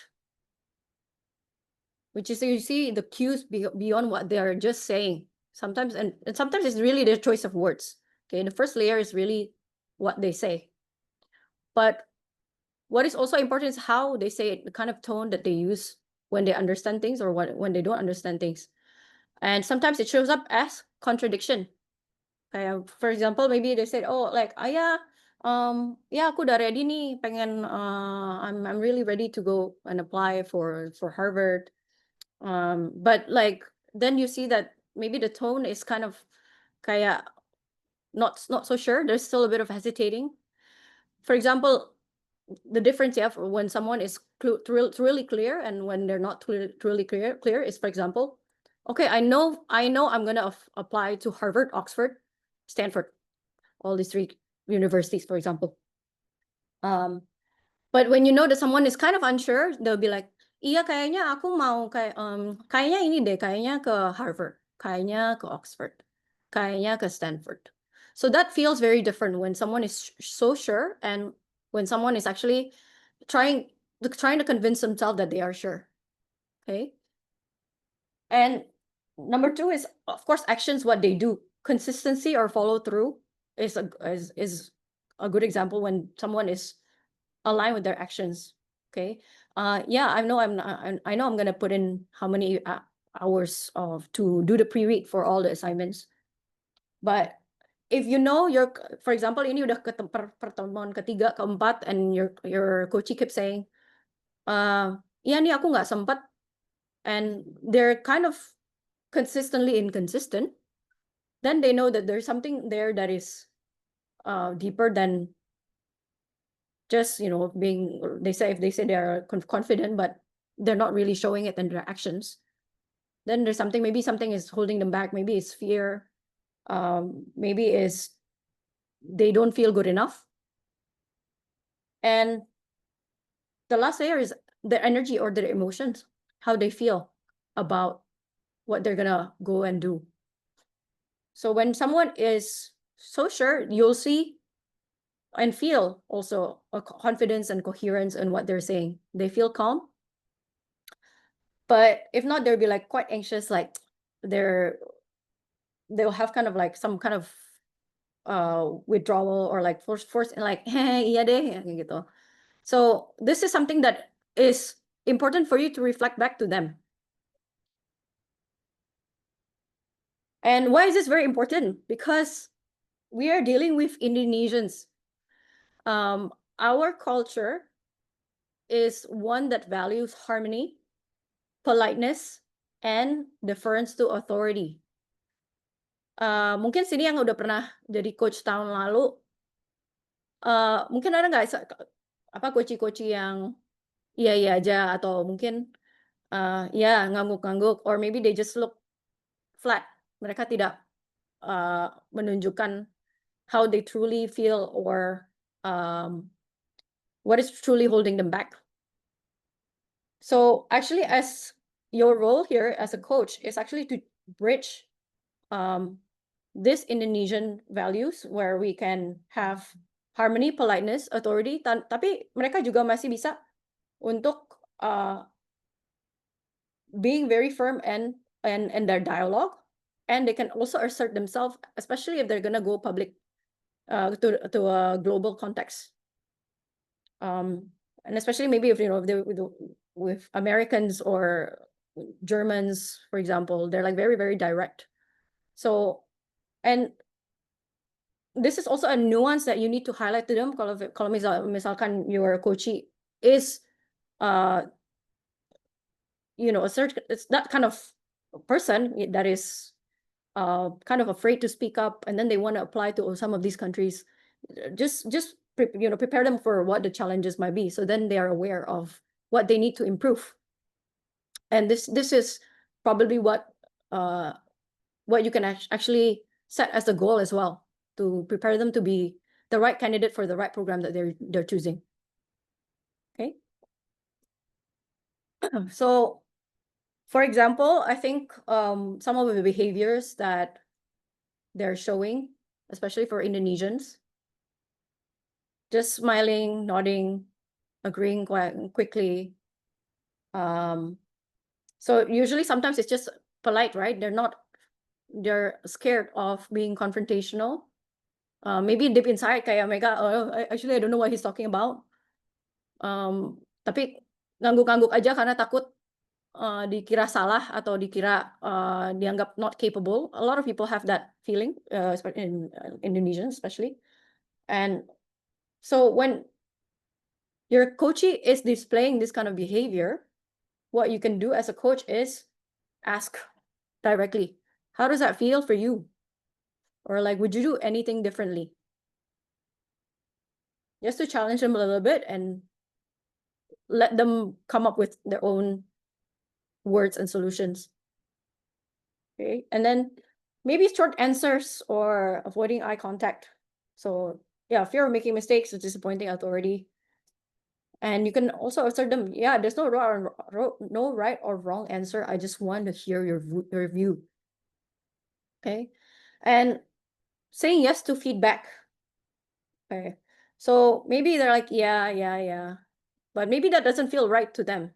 which is, you see the cues beyond what they are just saying. Sometimes, and sometimes it's really their choice of words. Okay, the first layer is really what they say. But what is also important is how they say it, the kind of tone that they use when they understand things or when they don't understand things. And sometimes it shows up as contradiction. For example, maybe they said, oh, like, ya aku udah ready nih, pengen, I'm really ready to go and apply for Harvard. But like, then you see that maybe the tone is kind of kaya not so sure. There's still a bit of hesitating. For example, the difference for when someone is truly clear and when they're not truly clear is, for example, okay, I know I'm gonna apply to Harvard, Oxford, Stanford, all these 3 universities, for example. But when you know that someone is kind of unsure, they'll be like, iya kayaknya aku mau kayaknya ini deh, kayaknya ke Harvard, kayaknya ke Oxford, kayaknya ke Stanford. So that feels very different when someone is so sure and when someone is actually trying to convince themselves that they are sure. Okay. And number 2 is, of course, actions, what they do. Consistency or follow through is a good example when someone is aligned with their actions. Okay. Yeah, I know I'm gonna put in how many hours to do the pre-read for all the assignments. But if you know for example, ini udah pertemuan ketiga, keempat, and your coachee keeps saying, iya nih aku nggak sempat, and they're kind of consistently inconsistent, then they know that there's something there that is deeper than just, being, if they say they are confident, but they're not really showing it in their actions. Then there's maybe something is holding them back. Maybe it's fear. Maybe is they don't feel good enough. And the last layer is their energy or their emotions, how they feel about what they're gonna go and do. So when someone is so sure, you'll see and feel also a confidence and coherence in what they're saying. They feel calm. But if not, they'll be like quite anxious, like they'll have kind of like some kind of withdrawal or like force like iya deh gitu. So this is something that is important for you to reflect back to them. And why is this very important? Because we are dealing with Indonesians. Our culture is one that values harmony, politeness, and deference to authority. Mungkin sini yang udah pernah jadi coach tahun lalu, mungkin ada nggak coach yang iya aja, atau mungkin ya ngangguk-ngangguk, or maybe they just look flat. Mereka tidak menunjukkan how they truly feel or what is truly holding them back. So actually, as your role here as a coach is actually to bridge this Indonesian values where we can have harmony, politeness, authority, tapi mereka juga masih bisa untuk being very firm and their dialogue, and they can also assert themselves, especially if they're gonna go public to a global context. And especially maybe if they're with Americans or Germans, for example, they're like very, very direct. So, and this is also a nuance that you need to highlight to them. Kalau misalkan your coachee is it's that kind of person that is kind of afraid to speak up, and then they want to apply to some of these countries. Just prepare them for what the challenges might be, so then they are aware of what they need to improve. And this is probably what you can actually set as a goal as well, to prepare them to be the right candidate for the right program that they're choosing. Okay. So, for example, I think some of the behaviors that they're showing, especially for Indonesians, just smiling, nodding, agreeing quite quickly. So usually sometimes it's just polite, right? They're scared of being confrontational. Maybe deep inside kayak mereka, actually I don't know what he's talking about. Tapi ngangguk-ngangguk aja karena takut dikira salah atau dikira dianggap not capable. A lot of people have that feeling, especially in Indonesians especially. And so when your coachee is displaying this kind of behavior, what you can do as a coach is ask directly, how does that feel for you? Or like, would you do anything differently? Just to challenge them a little bit and let them come up with their own words and solutions. Okay, and then maybe short answers or avoiding eye contact. So yeah, fear of making mistakes is disappointing authority. And you can also assert them, yeah, there's no right or wrong answer. I just want to hear your view. Okay, and saying yes to feedback. Okay, so maybe they're like, yeah, but maybe that doesn't feel right to them,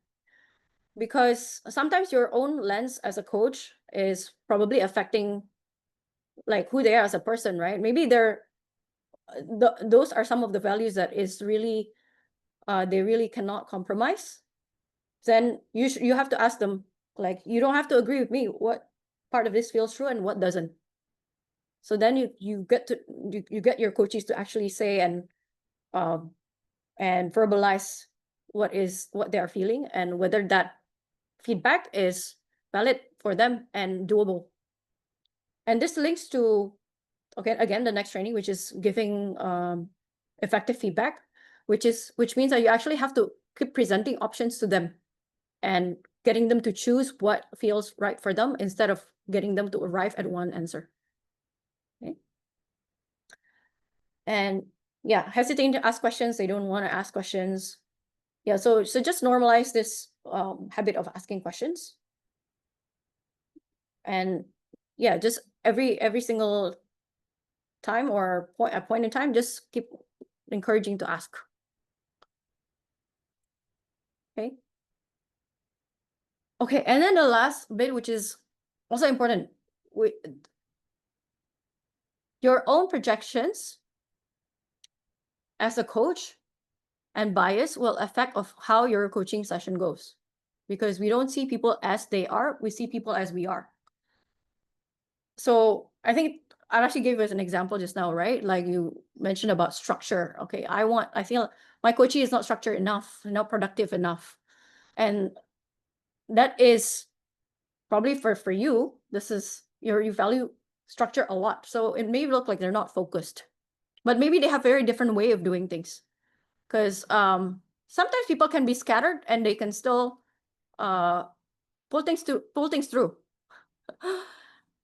because sometimes your own lens as a coach is probably affecting like who they are as a person, right? Maybe those are some of the values that is really they really cannot compromise. Then you have to ask them, Like, you don't have to agree with me what part of this feels true and what doesn't. So then you get your coaches to actually say and verbalize what they are feeling and whether that feedback is valid for them and doable. And this links to, okay, again, the next training, which is giving effective feedback, which means that you actually have to keep presenting options to them and getting them to choose what feels right for them instead of getting them to arrive at one answer. Okay. And yeah, hesitating to ask questions. They don't want to ask questions. Yeah, so just normalize this habit of asking questions. And yeah, just every single time or point in time, just keep encouraging to ask. Okay. Okay, and then the last bit, which is also important, your own projections as a coach and bias will affect of how your coaching session goes, because we don't see people as they are, we see people as we are. So I think I actually gave us an example just now, right? Like you mentioned about structure. Okay, I feel my coaching is not structured enough, not productive enough. And that is probably for you, this is you value structure a lot. So it may look like they're not focused, but maybe they have very different way of doing things. Because sometimes people can be scattered and they can still pull things through.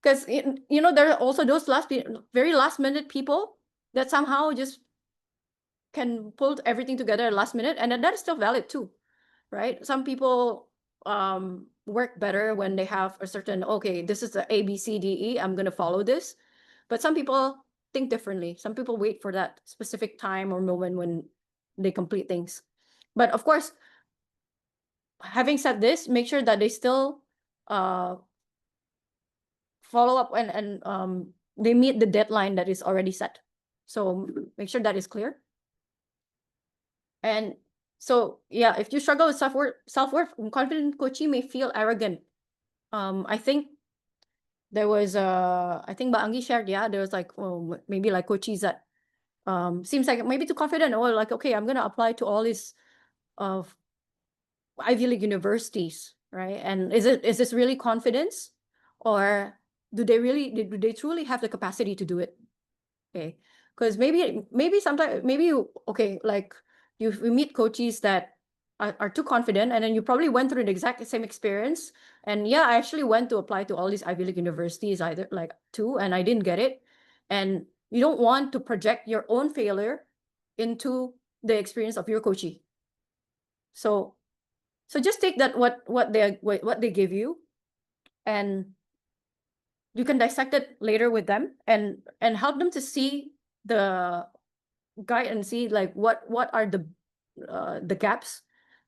Because there are also those very last minute people that somehow just can pull everything together at last minute, and that is still valid too, right? Some people work better when they have a certain, okay, this is the ABCDE, I'm gonna follow this. But some people think differently. Some people wait for that specific time or moment when they complete things. But of course, having said this, make sure that they still follow up and they meet the deadline that is already set. So make sure that is clear. And so yeah, if you struggle with self-worth, confident coaching may feel arrogant. I think there was I think Baangi shared, yeah, there was like, oh, maybe like coaches that seems like maybe too confident, or like, okay, I'm gonna apply to all these Ivy League universities, right? And is this really confidence, or do they truly have the capacity to do it? Okay, because maybe sometimes okay, like you meet coaches that are too confident, and then you probably went through the exact same experience. And yeah, I actually went to apply to all these Ivy League universities either like too, and I didn't get it. And you don't want to project your own failure into the experience of your coachee. So just take that what they give you, and you can dissect it later with them and help them to see the guide and see like what are the gaps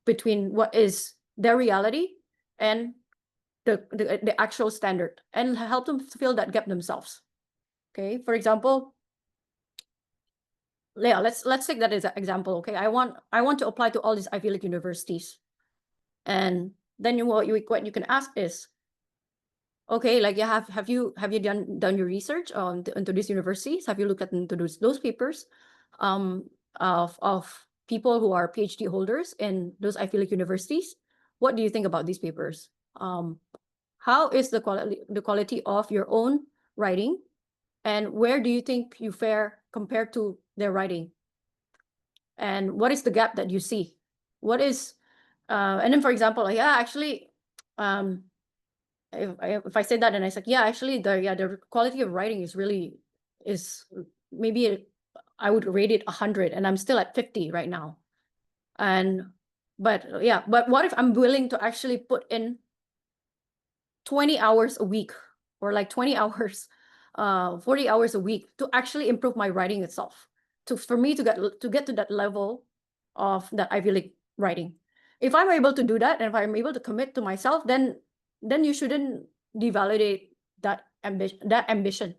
between what is their reality and the actual standard, and help them to fill that gap themselves. Okay, for example, yeah, let's take that as an example. Okay, I want to apply to all these Ivy League universities, and then what you can ask is, okay, like have you done your research into these universities? Have you looked at into those papers of people who are PhD holders in those Ivy League universities? What do you think about these papers? How is the quality of your own writing, and where do you think you fare compared to their writing? And what is the gap that you see? What is and then, for example, yeah, actually, if I say that and I said, yeah, actually, the quality of writing is maybe I would rate it 100, and I'm still at 50 right now. But what if I'm willing to actually put in 20 hours a week, or like 20 hours, 40 hours a week to actually improve my writing itself, for me to get to that level of that Ivy League writing. If I'm able to do that, and if I'm able to commit to myself, then you shouldn't devalidate that ambition.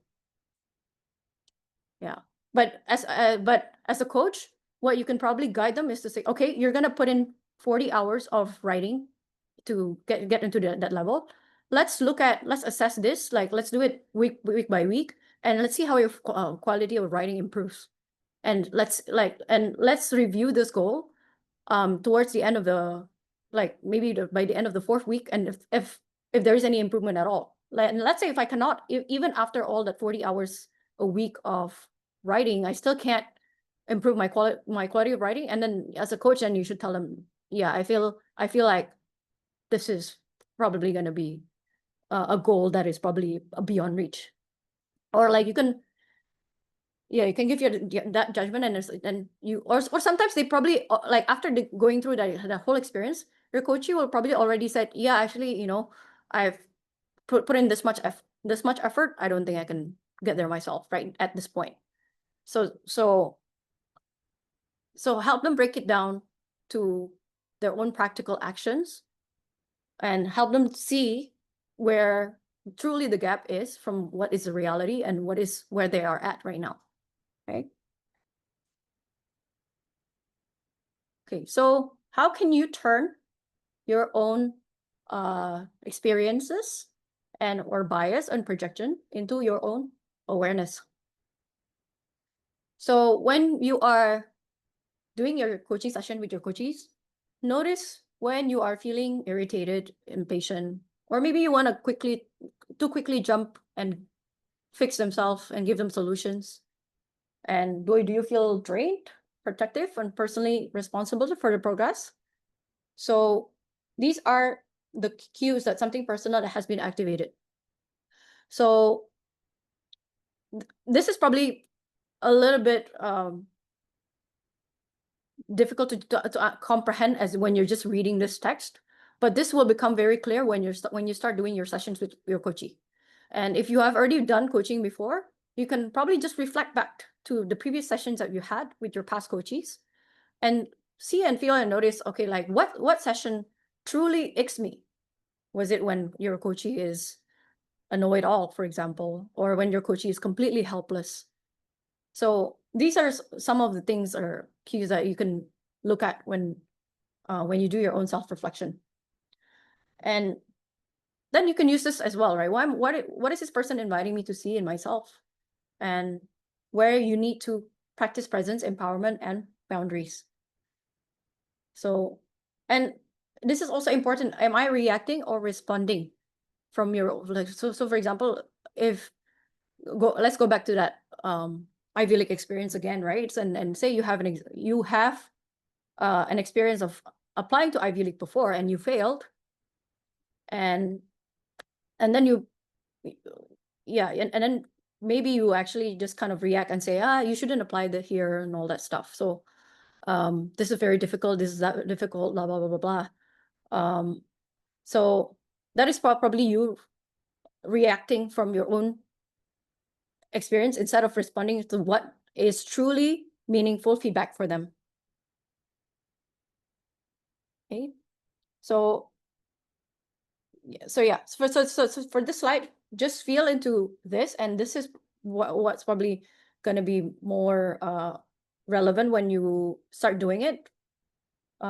Yeah, but as a coach, what you can probably guide them is to say, okay, you're gonna put in 40 hours of writing to get into that level. Let's assess this, like let's do it week by week, and let's see how your quality of writing improves. And let's review this goal towards the end of the, like maybe by the end of the 4th week, and if there is any improvement at all. And let's say if I cannot, even after all that 40 hours a week of writing, I still can't improve my quality of writing, and then as a coach, then you should tell them, yeah, I feel like this is probably going to be a goal that is probably beyond reach. Or like you can give that judgment, and you, or sometimes they probably like after going through that whole experience, your coachee will probably already said, yeah, actually, I've put in this much effort. I don't think I can get there myself right at this point. So help them break it down to their own practical actions, and help them see where truly the gap is from what is the reality and where they are at right now. Okay. Okay, so how can you turn your own experiences or bias and projection into your own awareness? So when you are doing your coaching session with your coachees, notice when you are feeling irritated, impatient, or maybe you want to quickly jump and fix themselves and give them solutions. And do you feel drained, protective, and personally responsible for the progress? So these are the cues that something personal that has been activated. So this is probably a little bit difficult to comprehend as when you're just reading this text, but this will become very clear when you start doing your sessions with your coachee. And if you have already done coaching before, you can probably just reflect back to the previous sessions that you had with your past coachees and see and feel and notice, okay, like what session truly icks me? Was it when your coachee is a know-it-all, for example, or when your coachee is completely helpless? So these are some of the things or cues that you can look at when you do your own self-reflection. And then you can use this as well, right? What is this person inviting me to see in myself? And where you need to practice presence, empowerment, and boundaries. So, and this is also important. Am I reacting or responding from your, like, so for example, let's go back to that Ivy League experience again, right? And say you have an experience of applying to Ivy League before and you failed, and then and then maybe you actually just kind of react and say, you shouldn't apply here and all that stuff. So this is very difficult, this is that difficult, blah blah blah blah blah. So that is probably you reacting from your own experience instead of responding to what is truly meaningful feedback for them. Okay, so for this slide, just feel into this, and this is what's probably going to be more relevant when you start doing it,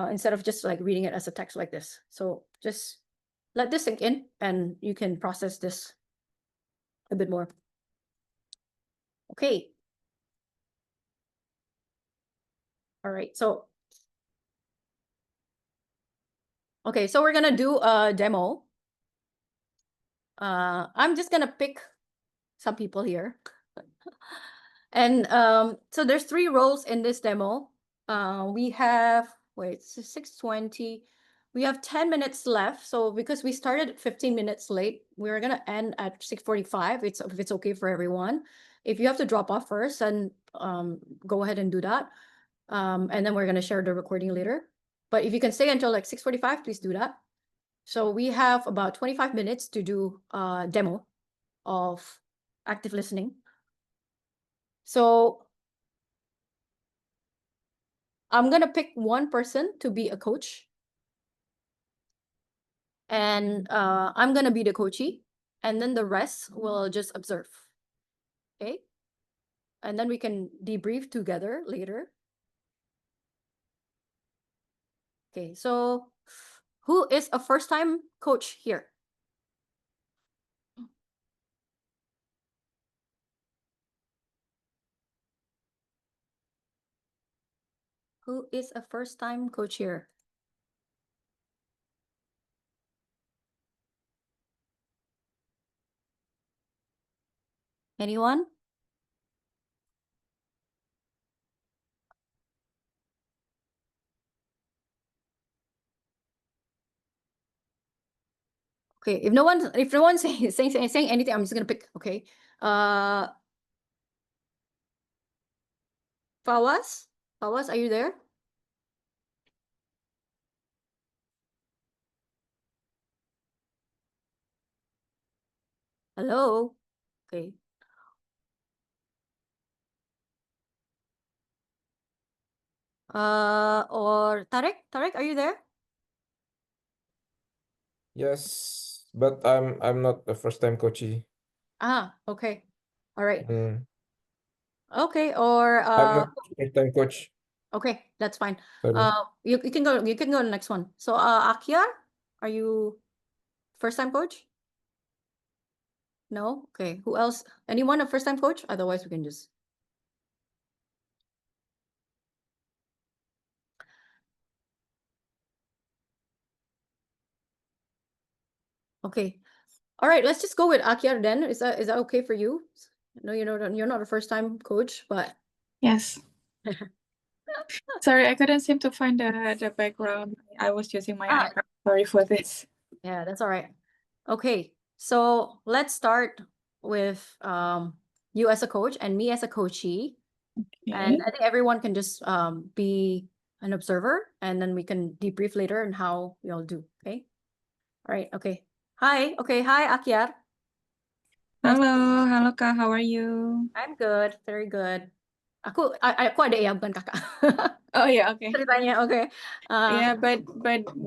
instead of just like reading it as a text like this. So just let this sink in, and you can process this a bit more. Okay. All right. So, okay. So we're going to do a demo. I'm just going to pick some people here. And so there's 3 roles in this demo. We have, it's 6:20. We have 10 minutes left. So because we started 15 minutes late, we're going to end at 6:45. If it's okay for everyone. If you have to drop off first, then go ahead and do that. And then we're going to share the recording later. But if you can stay until like 6:45, please do that. So we have about 25 minutes to do a demo of active listening. So I'm going to pick one person to be a coach. And I'm going to be the coachee. And then the rest will just observe. Okay? And then we can debrief together later. Okay, so Who is a first-time coach here? Who is a first-time coach here? Anyone? Okay, if no one's saying anything, I'm just gonna pick. Okay, Fawaz, are you there? Hello. Okay. Or Tarek, are you there? Yes, but I'm not a first time coachee. Ah, okay. All right. Mm, Okay, or I'm not first time coach. okay, that's fine. Sorry. You can go to the next one. So Akyar, are you first time coach? No? Okay. Who else? Anyone a first time coach? Otherwise we can just okay. All right, let's just go with Akyar then. Is that okay for you? No, you're not a first time coach, but Yes. Sorry, I couldn't seem to find the background. I was using my Ah. iPad. Sorry for this. yeah, that's all right. Okay, so let's start with you as a coach and me as a coachee. And Okay. I think everyone can just be an observer, and then we can debrief later on how we all do. Okay. All right. Okay. Hi. Okay. Hi, Akyar. Nice. Halo Kak, how are you? I'm good. Very good. Aku adik ya, bukan kakak. Oh yeah, okay. Ceritanya. Okay. Yeah, but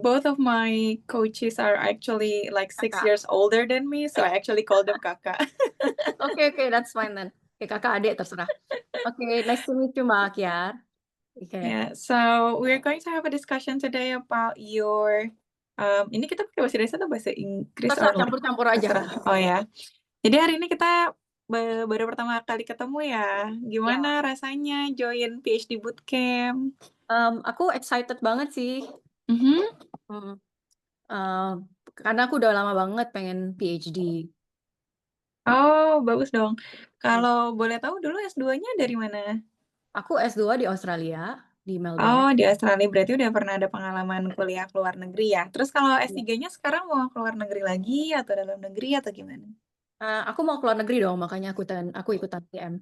both of my coaches are actually like 6 Kakak. years older than me, so I actually call them Kakak. Okay. That's fine then. Okay, kakak adik terserah. Okay. Nice to meet you, Mbak Akyar. Okay. Yeah, so we're going to have a discussion today about your ini kita pakai bahasa Indonesia atau bahasa Inggris? Terserah, or campur-campur aja. terserah. Oh ya. Jadi hari ini kita baru pertama kali ketemu ya. Gimana rasanya join PhD Bootcamp? Aku excited banget sih. Mhm. Karena aku udah lama banget pengen PhD. Oh, bagus dong. Kalau boleh tahu dulu S2-nya dari mana? Aku S2 di Australia, di Melbourne. Oh, di Australia. Berarti udah pernah ada pengalaman kuliah ke luar negeri ya. Terus kalau Iya. S3-nya sekarang mau ke luar negeri lagi atau dalam negeri atau gimana? Aku mau ke luar negeri dong, makanya aku ikutan TM.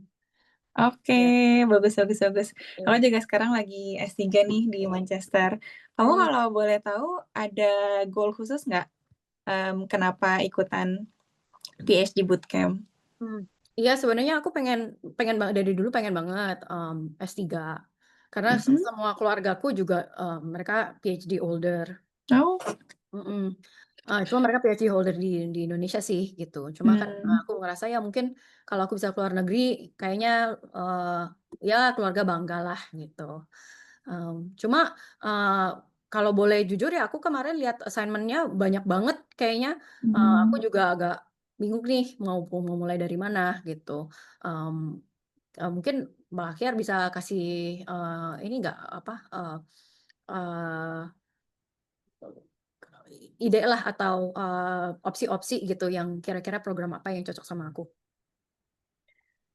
Oke, bagus. Iya. Aku juga sekarang lagi S3 nih di Manchester. Kamu kalau boleh tahu ada goal khusus nggak kenapa ikutan PhD Bootcamp? Iya, sebenarnya aku pengen banget dari dulu pengen banget S3. Karena semua keluargaku juga mereka PhD holder. Oh. Cuma mereka PhD holder di Indonesia sih gitu. Cuma kan aku ngerasa ya mungkin kalau aku bisa keluar negeri kayaknya ya keluarga bangga lah gitu. Cuma kalau boleh jujur ya aku kemarin lihat assignment-nya banyak banget kayaknya. Aku juga agak bingung nih mau mulai dari mana gitu. Mungkin Mbak Akyar bisa kasih ini nggak apa ide lah atau opsi-opsi gitu yang kira-kira program apa yang cocok sama aku.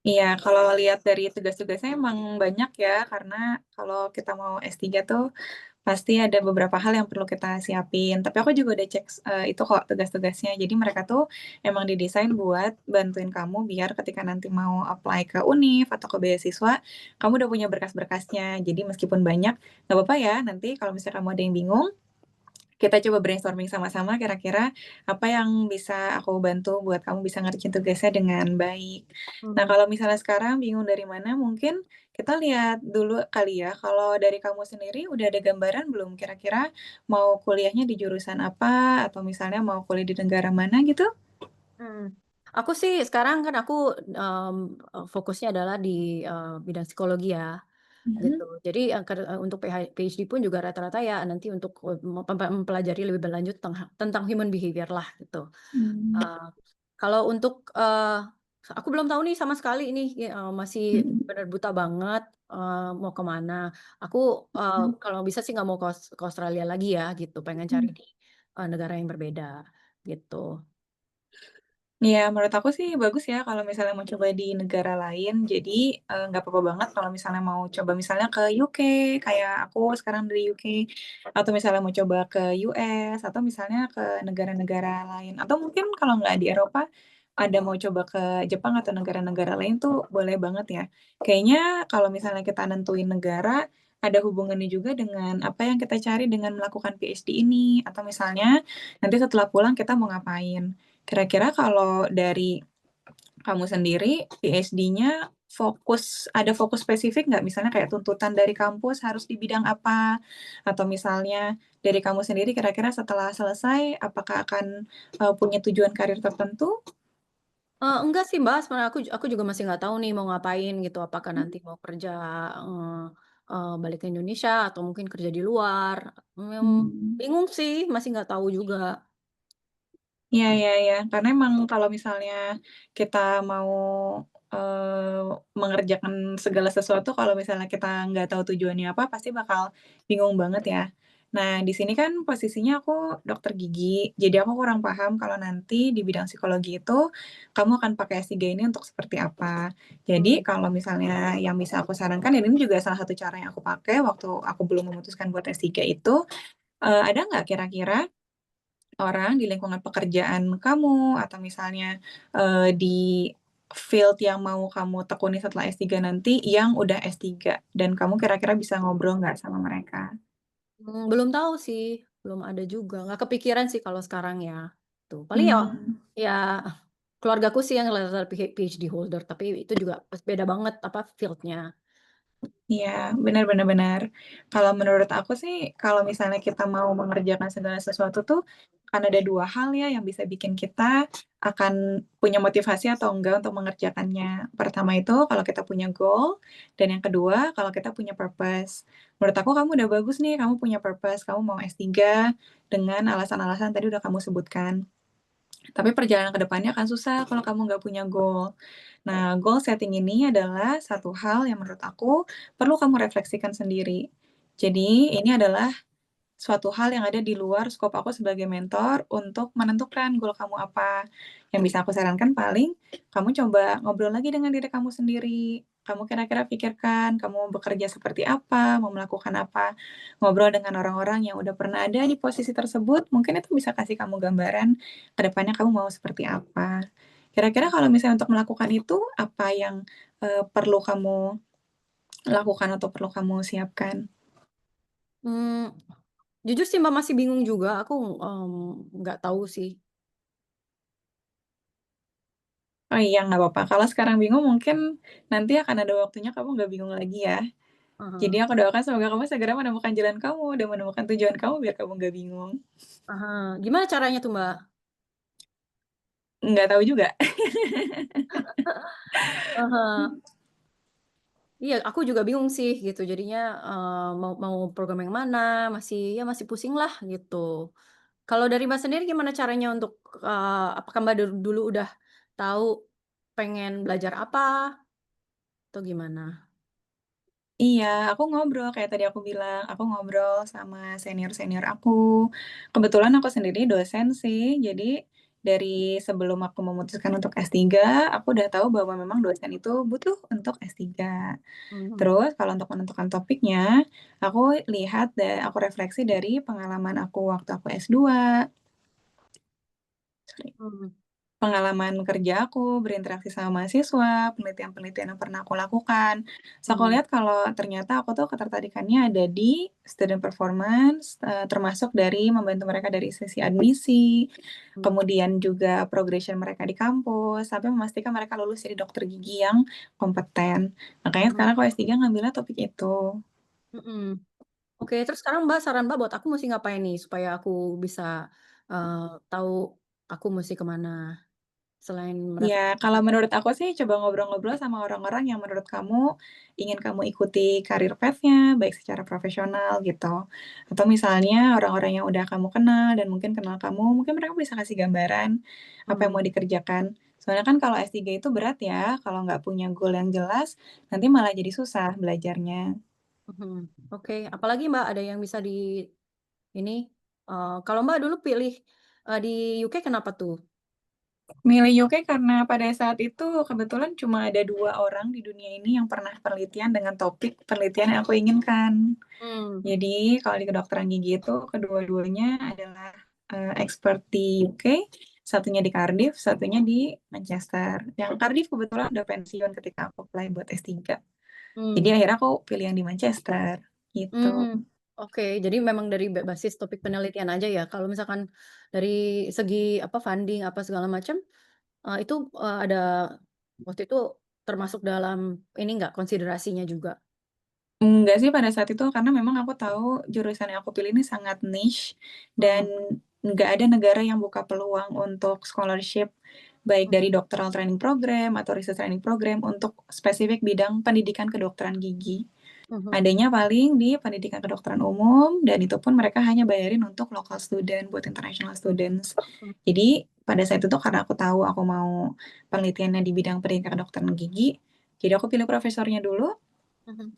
Iya, kalau lihat dari tugas-tugasnya emang banyak ya, karena kalau kita mau S3 tuh pasti ada beberapa hal yang perlu kita siapin. Tapi aku juga udah cek itu kok tugas-tugasnya. Jadi mereka tuh emang didesain buat bantuin kamu biar ketika nanti mau apply ke univ atau ke beasiswa, kamu udah punya berkas-berkasnya. Jadi meskipun banyak, nggak apa-apa ya. Nanti kalau misalnya kamu ada yang bingung, kita coba brainstorming sama-sama kira-kira apa yang bisa aku bantu buat kamu bisa ngerjain tugasnya dengan baik. Nah, kalau misalnya sekarang bingung dari mana, mungkin kita lihat dulu kali ya, kalau dari kamu sendiri udah ada gambaran belum kira-kira mau kuliahnya di jurusan apa, atau misalnya mau kuliah di negara mana gitu? Aku sih sekarang kan aku fokusnya adalah di bidang psikologi ya. gitu. Jadi untuk PhD pun juga rata-rata ya nanti untuk mempelajari lebih berlanjut tentang human behavior lah gitu. Hmm. Kalau untuk aku belum tahu nih sama sekali ini masih benar buta banget mau kemana. Aku kalau bisa sih nggak mau ke Australia lagi ya gitu. Pengen cari di negara yang berbeda gitu. Ya, menurut aku sih bagus ya kalau misalnya mau coba di negara lain. Jadi nggak apa-apa banget kalau misalnya mau coba misalnya ke UK, kayak aku sekarang dari UK, atau misalnya mau coba ke US, atau misalnya ke negara-negara lain. Atau mungkin kalau nggak di Eropa, ada mau coba ke Jepang atau negara-negara lain tuh boleh banget ya. Kayaknya kalau misalnya kita nentuin negara, ada hubungannya juga dengan apa yang kita cari dengan melakukan PhD ini. Atau misalnya nanti setelah pulang kita mau ngapain. Kira-kira kalau dari kamu sendiri, PhD-nya ada fokus spesifik nggak? Misalnya kayak tuntutan dari kampus harus di bidang apa? Atau misalnya dari kamu sendiri kira-kira setelah selesai, apakah akan punya tujuan karir tertentu? Enggak sih Mbak, sebenarnya aku juga masih nggak tahu nih mau ngapain gitu. Apakah nanti mau kerja balik ke Indonesia atau mungkin kerja di luar. Hmm. Bingung sih, masih nggak tahu juga. Iya, iya, iya. Karena emang kalau misalnya kita mau mengerjakan segala sesuatu, kalau misalnya kita nggak tahu tujuannya apa, pasti bakal bingung banget ya. Nah, di sini kan posisinya aku dokter gigi, jadi aku kurang paham kalau nanti di bidang psikologi itu kamu akan pakai S3 ini untuk seperti apa. Jadi kalau misalnya yang bisa aku sarankan, dan ini juga salah satu cara yang aku pakai waktu aku belum memutuskan buat S3 itu, ada nggak kira-kira orang di lingkungan pekerjaan kamu atau misalnya di field yang mau kamu tekuni setelah S3 nanti yang udah S3 dan kamu kira-kira bisa ngobrol nggak sama mereka? Belum tahu sih, belum ada juga. Nggak kepikiran sih kalau sekarang ya. Tuh, paling Hmm. ya keluargaku sih yang rata-rata PhD holder, tapi itu juga beda banget apa fieldnya. Iya, benar-benar benar. Kalau menurut aku sih, kalau misalnya kita mau mengerjakan segala sesuatu tuh, akan ada dua hal ya yang bisa bikin kita akan punya motivasi atau enggak untuk mengerjakannya. Pertama itu kalau kita punya goal, dan yang kedua kalau kita punya purpose. Menurut aku kamu udah bagus nih, kamu punya purpose, kamu mau S3 dengan alasan-alasan tadi udah kamu sebutkan. Tapi perjalanan ke depannya akan susah kalau kamu nggak punya goal. Nah, goal setting ini adalah satu hal yang menurut aku perlu kamu refleksikan sendiri. Jadi, ini adalah suatu hal yang ada di luar skop aku sebagai mentor untuk menentukan goal kamu apa. Yang bisa aku sarankan paling kamu coba ngobrol lagi dengan diri kamu sendiri. Kamu kira-kira pikirkan kamu mau bekerja seperti apa, mau melakukan apa. Ngobrol dengan orang-orang yang udah pernah ada di posisi tersebut, mungkin itu bisa kasih kamu gambaran ke depannya kamu mau seperti apa. Kira-kira kalau misalnya untuk melakukan itu, apa yang perlu kamu lakukan atau perlu kamu siapkan? Hmm, jujur sih Mbak masih bingung juga. Aku nggak tahu sih. Oh iya, nggak apa-apa. Kalau sekarang bingung, mungkin nanti akan ada waktunya kamu nggak bingung lagi ya. Jadi Aha, aku doakan semoga kamu segera menemukan jalan kamu dan menemukan tujuan kamu biar kamu nggak bingung. aha. Gimana caranya tuh Mbak? Nggak tahu juga. Aha. Iya, aku juga bingung sih gitu. Jadinya mau program yang mana, masih pusing lah gitu. Kalau dari Mbak sendiri gimana caranya untuk apakah Mbak dulu udah tahu pengen belajar apa atau gimana? Iya, aku ngobrol kayak tadi aku bilang, aku ngobrol sama senior-senior aku. Kebetulan aku sendiri dosen sih, jadi dari sebelum aku memutuskan untuk S3, aku udah tahu bahwa memang dosen itu butuh untuk S3. Mhm, Terus kalau untuk menentukan topiknya, aku lihat dan aku refleksi dari pengalaman aku waktu aku S2, mhm, pengalaman kerja aku, berinteraksi sama mahasiswa, penelitian-penelitian yang pernah aku lakukan. So, aku mhm, lihat kalau ternyata aku tuh ketertarikannya ada di student performance, termasuk dari membantu mereka dari sisi admisi, mhm, kemudian juga progression mereka di kampus, sampai memastikan mereka lulus jadi dokter gigi yang kompeten. Makanya mhm, sekarang aku S3 ngambilnya topik itu. mhm. Oke, terus sekarang Mbak, saran Mbak buat aku mesti ngapain nih supaya aku bisa tahu aku mesti kemana? selain Ya, kalau menurut aku sih coba ngobrol-ngobrol sama orang-orang yang menurut kamu ingin kamu ikuti karir path-nya, baik secara profesional gitu. Atau misalnya orang-orang yang udah kamu kenal dan mungkin kenal kamu, mungkin mereka bisa kasih gambaran apa yang mau dikerjakan. Soalnya kan kalau S3 itu berat ya, kalau nggak punya goal yang jelas, nanti malah jadi susah belajarnya. Oke, apalagi Mbak ada yang bisa di ini kalau Mbak dulu pilih di UK kenapa tuh? Milih UK karena pada saat itu kebetulan cuma ada 2 orang di dunia ini yang pernah penelitian dengan topik penelitian yang aku inginkan. Jadi kalau di kedokteran gigi itu kedua-duanya adalah expert di UK, satunya di Cardiff, satunya di Manchester. Yang Cardiff kebetulan udah pensiun ketika aku apply buat S3. Jadi akhirnya aku pilih yang di Manchester gitu. Oke, jadi memang dari basis topik penelitian aja ya. Kalau misalkan dari segi apa funding apa segala macam itu ada waktu itu termasuk dalam ini enggak konsiderasinya juga? Enggak sih pada saat itu karena memang aku tahu jurusan yang aku pilih ini sangat niche dan nggak ada negara yang buka peluang untuk scholarship baik dari doctoral training program atau research training program untuk spesifik bidang pendidikan kedokteran gigi. Adanya paling di pendidikan kedokteran umum dan itu pun mereka hanya bayarin untuk local student buat international students. Jadi pada saat itu karena aku tahu aku mau penelitiannya di bidang pendidikan kedokteran gigi, jadi aku pilih profesornya dulu.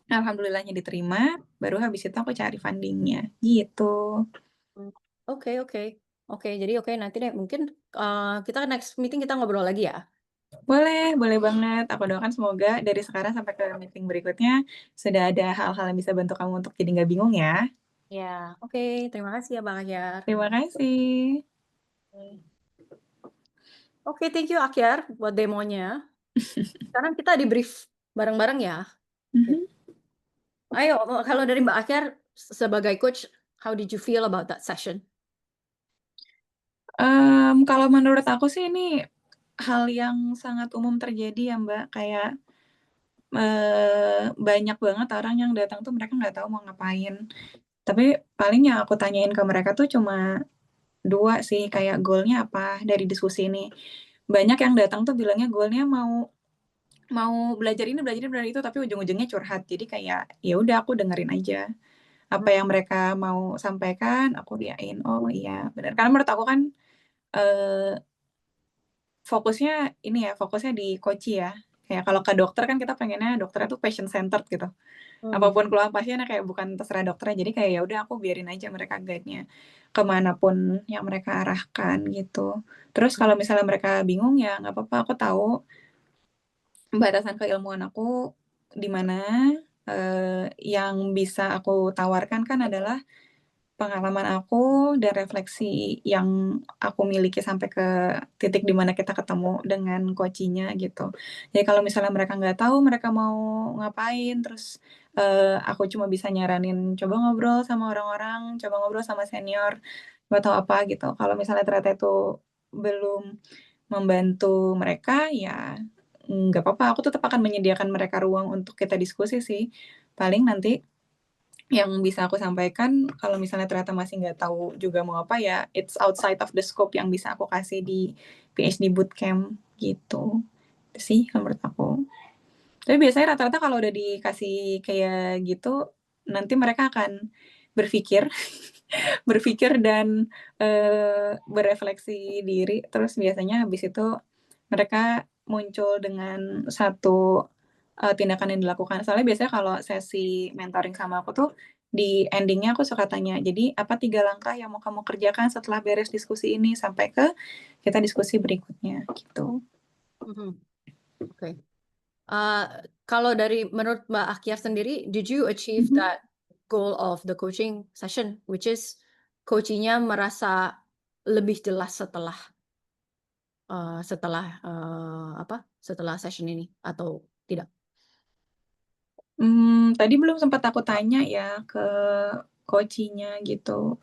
Alhamdulillahnya diterima, baru habis itu aku cari fundingnya, gitu. Oke, jadi nanti deh mungkin kita next meeting kita ngobrol lagi ya. Boleh banget. Aku doakan semoga dari sekarang sampai ke meeting berikutnya sudah ada hal-hal yang bisa bantu kamu untuk jadi nggak bingung ya. Ya, oke. Terima kasih ya Bang Akyar. Terima kasih. Oke, thank you Akyar buat demonya. Sekarang kita di brief bareng-bareng ya. Ayo, kalau dari Mbak Akyar sebagai coach, how did you feel about that session? Kalau menurut aku sih ini hal yang sangat umum terjadi ya Mbak, kayak banyak banget orang yang datang tuh mereka nggak tahu mau ngapain. Tapi paling yang aku tanyain ke mereka tuh cuma 2 sih, kayak goal-nya apa dari diskusi ini. Banyak yang datang tuh bilangnya goal-nya mau belajar ini, belajar itu, tapi ujung-ujungnya curhat. Jadi kayak ya udah aku dengerin aja. Apa yang mereka mau sampaikan, aku iyain, "Oh iya, benar." Karena menurut aku kan fokusnya ini ya, fokusnya di coaching ya. Kayak kalau ke dokter kan kita pengennya dokternya tuh patient centered gitu. Apapun keluhan pasiennya kayak bukan terserah dokternya. Jadi kayak ya udah aku biarin aja mereka guide-nya kemanapun yang mereka arahkan gitu. Terus kalau misalnya mereka bingung ya nggak apa-apa, aku tahu batasan keilmuan aku di mana, yang bisa aku tawarkan kan adalah pengalaman aku dan refleksi yang aku miliki sampai ke titik di mana kita ketemu dengan coaching-nya gitu. Jadi kalau misalnya mereka nggak tahu mereka mau ngapain, terus, aku cuma bisa nyaranin coba ngobrol sama orang-orang, coba ngobrol sama senior, atau apa gitu. Kalau misalnya ternyata itu belum membantu mereka, ya nggak apa-apa, aku tetap akan menyediakan mereka ruang untuk kita diskusi sih. Paling nanti yang bisa aku sampaikan kalau misalnya ternyata masih nggak tahu juga mau apa ya, it's outside of the scope yang bisa aku kasih di PhD Bootcamp gitu. Itu sih kalau menurut aku. Tapi biasanya rata-rata kalau udah dikasih kayak gitu, nanti mereka akan berpikir berpikir dan, berefleksi diri, terus biasanya habis itu mereka muncul dengan satu, tindakan yang dilakukan. Soalnya biasanya kalau sesi mentoring sama aku tuh, di ending-nya aku suka tanya, "Jadi apa 3 langkah yang mau kamu kerjakan setelah beres diskusi ini?" Sampai ke kita diskusi berikutnya, gitu. Oke. Kalau dari menurut Mbak Akyar sendiri, did you achieve that goal of the coaching session, which is coaching-nya merasa lebih jelas setelah setelah session ini atau tidak? Tadi belum sempat aku tanya ya ke coaching-nya gitu.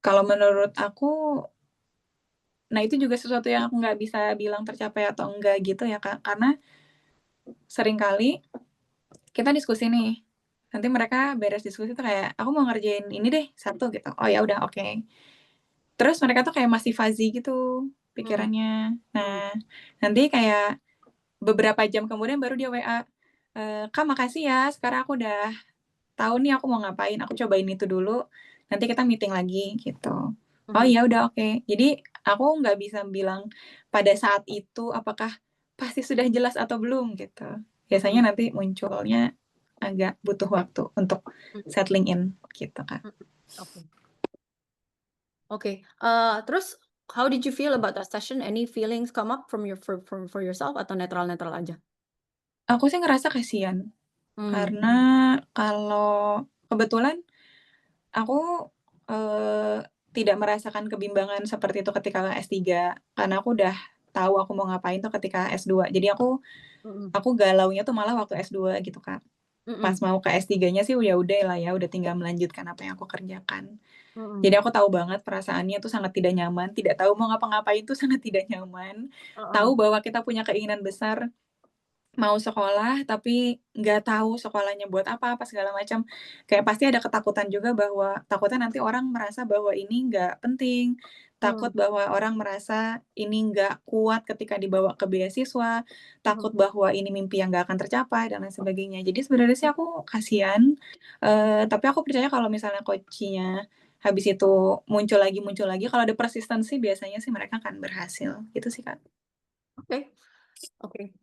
Kalau menurut aku, nah itu juga sesuatu yang aku nggak bisa bilang tercapai atau enggak gitu ya Kak, karena seringkali kita diskusi nih, nanti mereka beres diskusi tuh kayak, "Aku mau ngerjain ini deh, 1," gitu. "Oh ya udah, oke." Terus mereka tuh kayak masih fuzzy gitu, pikirannya. Nah, nanti kayak beberapa jam kemudian baru dia WA, Kak makasih ya, sekarang aku udah tahu nih aku mau ngapain, aku cobain itu dulu, nanti kita meeting lagi gitu. Oh ya udah oke. Jadi aku nggak bisa bilang pada saat itu apakah pasti sudah jelas atau belum gitu. Biasanya nanti munculnya agak butuh waktu untuk settling in gitu Kak. Oke. Oke. Terus how did you feel about that session? Any feelings come up from for yourself atau netral-netral aja? Aku sih ngerasa kasihan karena kalau kebetulan aku tidak merasakan kebimbangan seperti itu ketika S3 karena aku udah tahu aku mau ngapain tuh ketika S2. Jadi aku galaunya tuh malah waktu S2 gitu Kak. Pas mau ke S3-nya sih ya udah lah ya, udah tinggal melanjutkan apa yang aku kerjakan. Jadi aku tahu banget perasaannya tuh sangat tidak nyaman, tidak tahu mau ngapa-ngapain tuh sangat tidak nyaman. Tahu bahwa kita punya keinginan besar mau sekolah tapi nggak tahu sekolahnya buat apa segala macam. Kayak pasti ada ketakutan juga bahwa takutnya nanti orang merasa bahwa ini nggak penting, takut bahwa orang merasa ini nggak kuat ketika dibawa ke beasiswa, takut bahwa ini mimpi yang nggak akan tercapai dan lain sebagainya. Jadi sebenarnya sih aku kasihan, tapi aku percaya kalau misalnya coachnya habis itu muncul lagi, kalau ada persistensi biasanya sih mereka akan berhasil. Gitu sih Kak. Oke. Oke.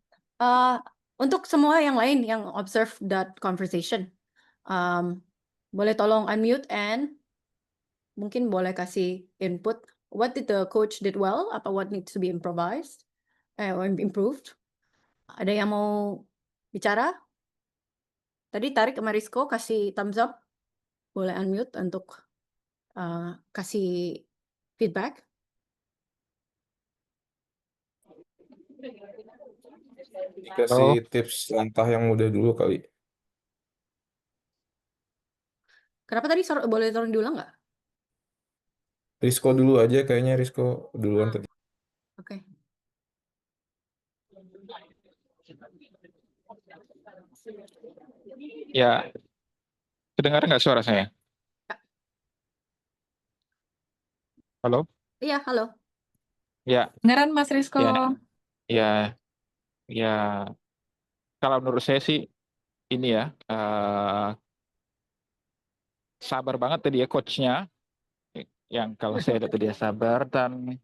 Untuk semua yang lain yang observe that conversation, boleh tolong unmute and mungkin boleh kasih input. What did the coach did well? Apa what needs to be improvised or improved? Ada yang mau bicara? Tadi Tarik sama Rizko kasih thumbs up. Boleh unmute untuk kasih feedback. Dikasih tips langkah yang mudah dulu kali. Kenapa tadi boleh tolong diulang nggak? Risco dulu aja, kayaknya Risco duluan tadi. Oke. Ya, kedengaran nggak suara saya? Halo? Iya, halo. Ya, Beneran Mas Rizko? ya, ya. Kalau menurut saya sih ini ya sabar banget tadi ya coachnya. Yang kalau saya lihat dia sabar dan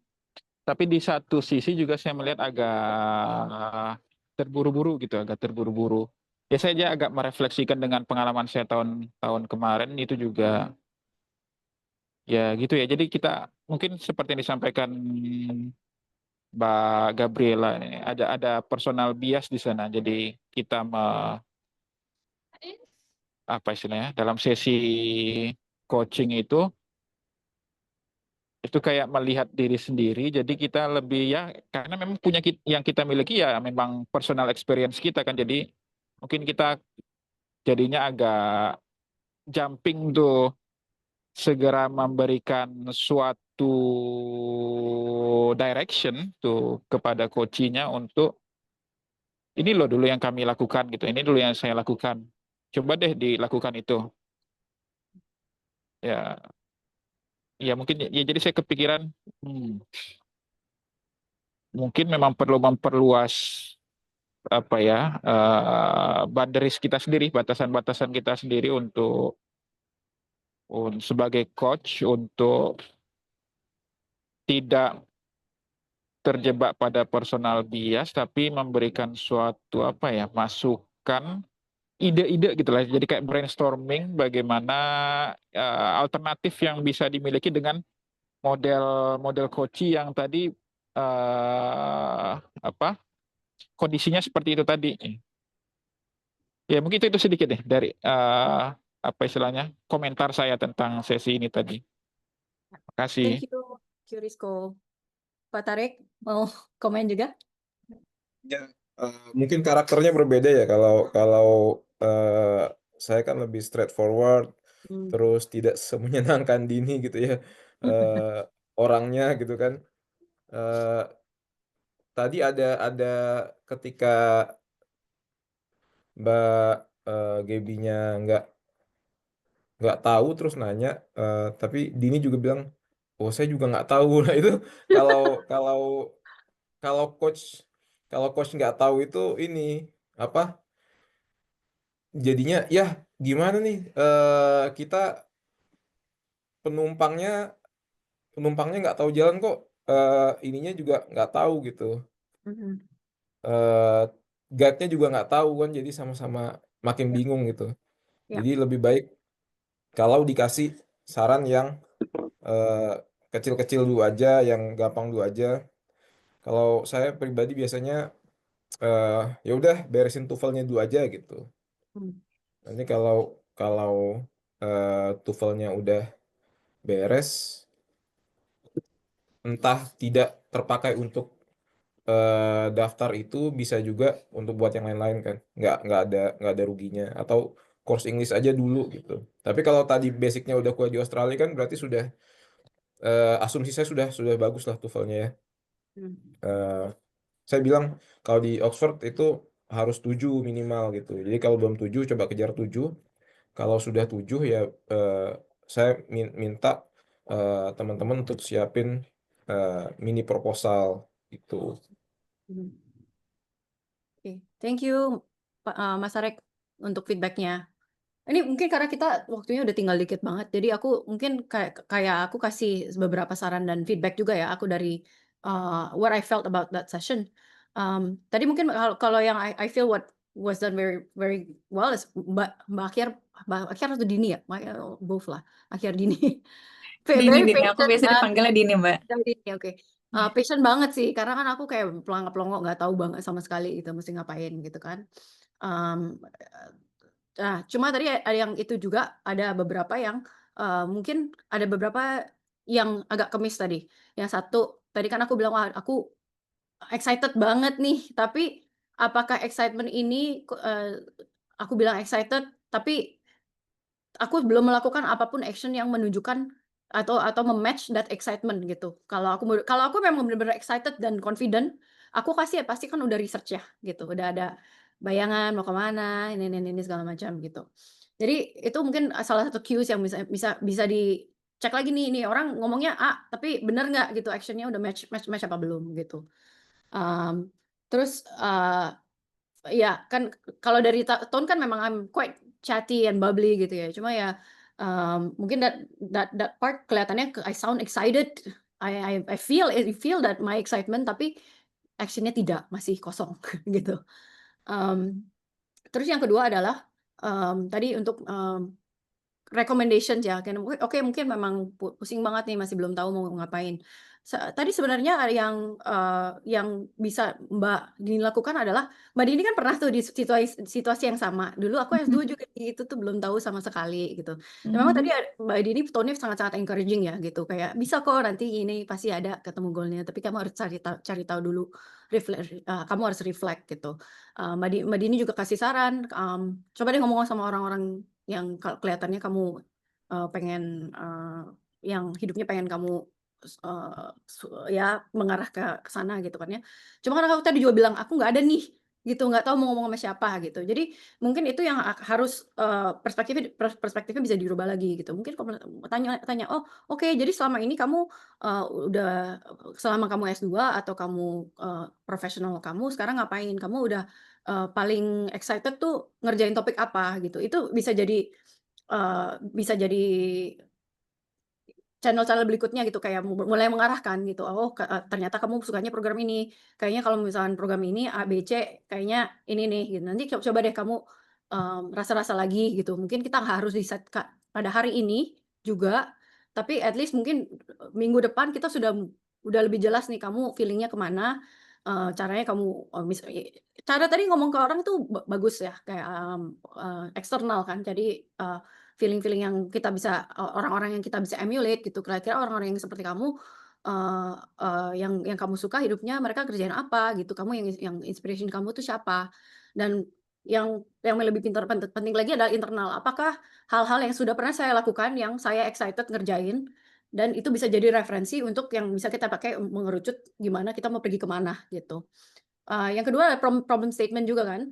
tapi di satu sisi juga saya melihat agak terburu-buru gitu, agak terburu-buru. Ya saya aja agak merefleksikan dengan pengalaman saya tahun kemarin itu juga ya gitu ya. Jadi kita mungkin seperti yang disampaikan Mbak Gabriela ini ada personal bias di sana. Jadi kita apa istilahnya dalam sesi coaching itu kayak melihat diri sendiri. Jadi kita lebih ya karena memang punya yang kita miliki ya memang personal experience kita kan. Jadi mungkin kita jadinya agak jumping tuh segera memberikan suatu direction tuh kepada coachingnya untuk ini loh dulu yang kami lakukan gitu. Ini dulu yang saya lakukan. Coba deh dilakukan itu. Ya, ya mungkin ya jadi saya kepikiran mungkin memang perlu memperluas apa ya boundaries kita sendiri, batasan-batasan kita sendiri untuk sebagai coach untuk tidak terjebak pada personal bias tapi memberikan suatu apa ya masukan ide-ide gitu lah. Jadi kayak brainstorming bagaimana alternatif yang bisa dimiliki dengan model coaching yang tadi apa kondisinya seperti itu tadi. Ya mungkin itu sedikit deh dari apa istilahnya komentar saya tentang sesi ini tadi. Terima kasih. Thank you, Rizko. Pak Tarik, mau komen juga? Ya, mungkin karakternya berbeda ya. Kalau saya kan lebih straightforward, terus tidak semenyenangkan Dini gitu ya orangnya gitu kan. Tadi ada ketika Mbak Gaby-nya nggak tahu terus nanya, tapi Dini juga bilang oh saya juga nggak tahu. Nah itu kalau kalau kalau coach nggak tahu itu ini apa? Jadinya ya gimana nih? Kita penumpangnya penumpangnya nggak tahu jalan kok. Ininya juga nggak tahu gitu. Mhm. Eh guide-nya juga nggak tahu kan, jadi sama-sama makin Ya, bingung gitu. ya. Jadi lebih baik kalau dikasih saran yang eh, kecil-kecil dulu aja, yang gampang dulu aja. Kalau saya pribadi biasanya ya udah beresin TOEFL-nya dulu aja gitu. Hmm. Nanti kalau kalau TOEFL-nya udah beres, entah tidak terpakai untuk daftar itu, bisa juga untuk buat yang lain-lain kan. Nggak ada ruginya. Atau course English aja dulu gitu. Tapi kalau tadi basicnya udah kuliah di Australia kan berarti sudah asumsi saya sudah bagus lah TOEFL-nya ya. Hmm. Eh, saya bilang kalau di Oxford itu harus 7 minimal gitu. Jadi kalau belum 7 coba kejar 7. Kalau sudah 7 ya saya minta teman-teman untuk siapin mini proposal gitu. Hmm. Oke, thank you Mas Arek untuk feedbacknya. Ini mungkin karena kita waktunya udah tinggal dikit banget, jadi aku mungkin kayak aku kasih beberapa saran dan feedback juga ya aku dari what I felt about that session. Tadi mungkin kalau yang I feel what was done very very well is Mbak Akyar atau Dini ya, both lah, Akyar Dini. Dini, Very aku patient biasa dipanggilnya Dini, Mbak. Dini, oke. Patient banget sih, karena kan aku kayak pelongo nggak tahu banget sama sekali gitu mesti ngapain gitu kan. Um, Nah, cuma tadi ada yang itu juga ada beberapa yang mungkin ada beberapa yang agak kemis tadi. Yang satu tadi kan aku bilang wah aku excited banget nih, tapi apakah excitement ini aku bilang excited tapi aku belum melakukan apapun action yang menunjukkan atau me-match that excitement gitu. Kalau aku memang benar-benar excited dan confident, aku kasih ya pasti kan udah research ya gitu, udah ada bayangan mau kemana, ini segala macam gitu. Jadi itu mungkin salah satu cues yang bisa dicek lagi nih, ini orang ngomongnya A, tapi benar nggak gitu actionnya udah match apa belum gitu. Terus ya kan kalau dari tone kan memang I'm quite chatty and bubbly gitu ya. Cuma ya mungkin that part kelihatannya I sound excited. I feel that my excitement tapi actionnya tidak, masih kosong gitu. Terus yang kedua adalah tadi untuk recommendations ya, oke mungkin memang pusing banget nih masih belum tahu mau ngapain. Tadi sebenarnya yang bisa Mbak Dini lakukan adalah Mbak Dini kan pernah tuh di situasi yang sama. Dulu aku S2 juga itu tuh belum tahu sama sekali gitu. Dan memang tadi Mbak Dini tone-nya sangat-sangat encouraging ya gitu, kayak bisa kok nanti ini pasti ada ketemu goalnya, tapi kamu harus cari tahu dulu, kamu harus reflect gitu. Mbak Dini juga kasih saran, coba deh ngomong sama orang-orang yang kelihatannya kamu pengen yang hidupnya pengen kamu ya mengarah ke sana gitu kan ya. Cuma kan aku tadi juga bilang aku nggak ada nih gitu, nggak tahu mau ngomong sama siapa gitu. Jadi mungkin itu yang harus perspektifnya bisa dirubah lagi gitu. Mungkin kalau tanya oh oke, jadi selama ini kamu udah selama kamu S2 atau kamu profesional kamu sekarang ngapain? Kamu udah paling excited tuh ngerjain topik apa gitu. Itu bisa jadi channel-channel berikutnya gitu, kayak mulai mengarahkan gitu, oh ternyata kamu sukanya program ini, kayaknya kalau misalkan program ini A, B, C, kayaknya ini nih gitu. Nanti coba deh kamu rasa-rasa lagi gitu. Mungkin kita nggak harus di-set pada hari ini juga, tapi at least mungkin minggu depan kita udah lebih jelas nih kamu feeling-nya kemana, caranya kamu cara tadi ngomong ke orang tuh bagus ya, kayak eksternal kan. Jadi feeling-feeling yang kita bisa orang-orang yang kita bisa emulate gitu, kira-kira orang-orang yang seperti kamu yang kamu suka hidupnya mereka kerjain apa gitu, kamu yang inspiration kamu tuh siapa, dan yang lebih penting lagi adalah internal, apakah hal-hal yang sudah pernah saya lakukan yang saya excited ngerjain dan itu bisa jadi referensi untuk yang bisa kita pakai mengerucut gimana kita mau pergi kemana gitu. Yang kedua adalah problem statement juga kan.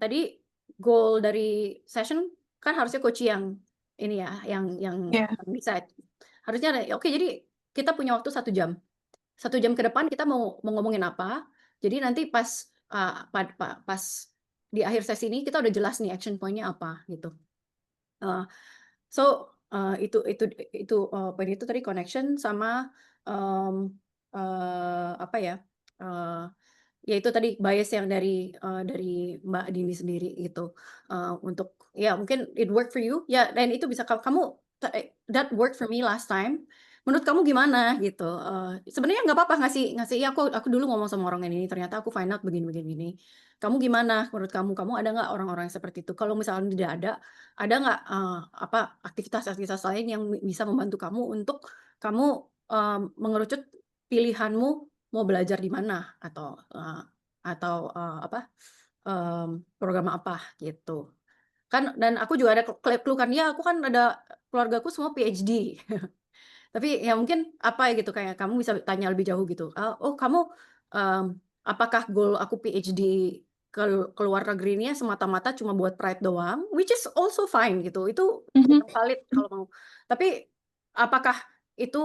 Tadi goal dari session kan harusnya coach yang ini ya, yang Yeah. bisa harusnya ada, oke jadi kita punya waktu 1 jam. 1 jam ke depan kita mau ngomongin apa. Jadi nanti pas pas di akhir sesi ini kita udah jelas nih action point-nya apa gitu. Poin itu tadi connection sama apa ya? Ya itu tadi bias yang dari Mbak Dini sendiri gitu. Untuk ya mungkin it work for you ya, dan itu bisa kamu that worked for me last time. Menurut kamu gimana gitu? Sebenarnya nggak apa-apa ngasih ya aku dulu ngomong sama orang ini ternyata aku find out begini. Kamu gimana menurut kamu? Kamu ada nggak orang-orang yang seperti itu? Kalau misalnya tidak ada nggak apa aktivitas-aktivitas lain yang bisa membantu kamu untuk kamu mengerucut pilihanmu mau belajar di mana atau program apa gitu. Kan dan aku juga ada keluhan, ya aku kan ada keluargaku semua PhD. Tapi ya mungkin apa ya gitu kayak kamu bisa tanya lebih jauh gitu. Oh kamu apakah goal aku PhD ke luar negeri ini semata-mata cuma buat pride doang, which is also fine gitu. Itu valid kalau mau. Tapi apakah itu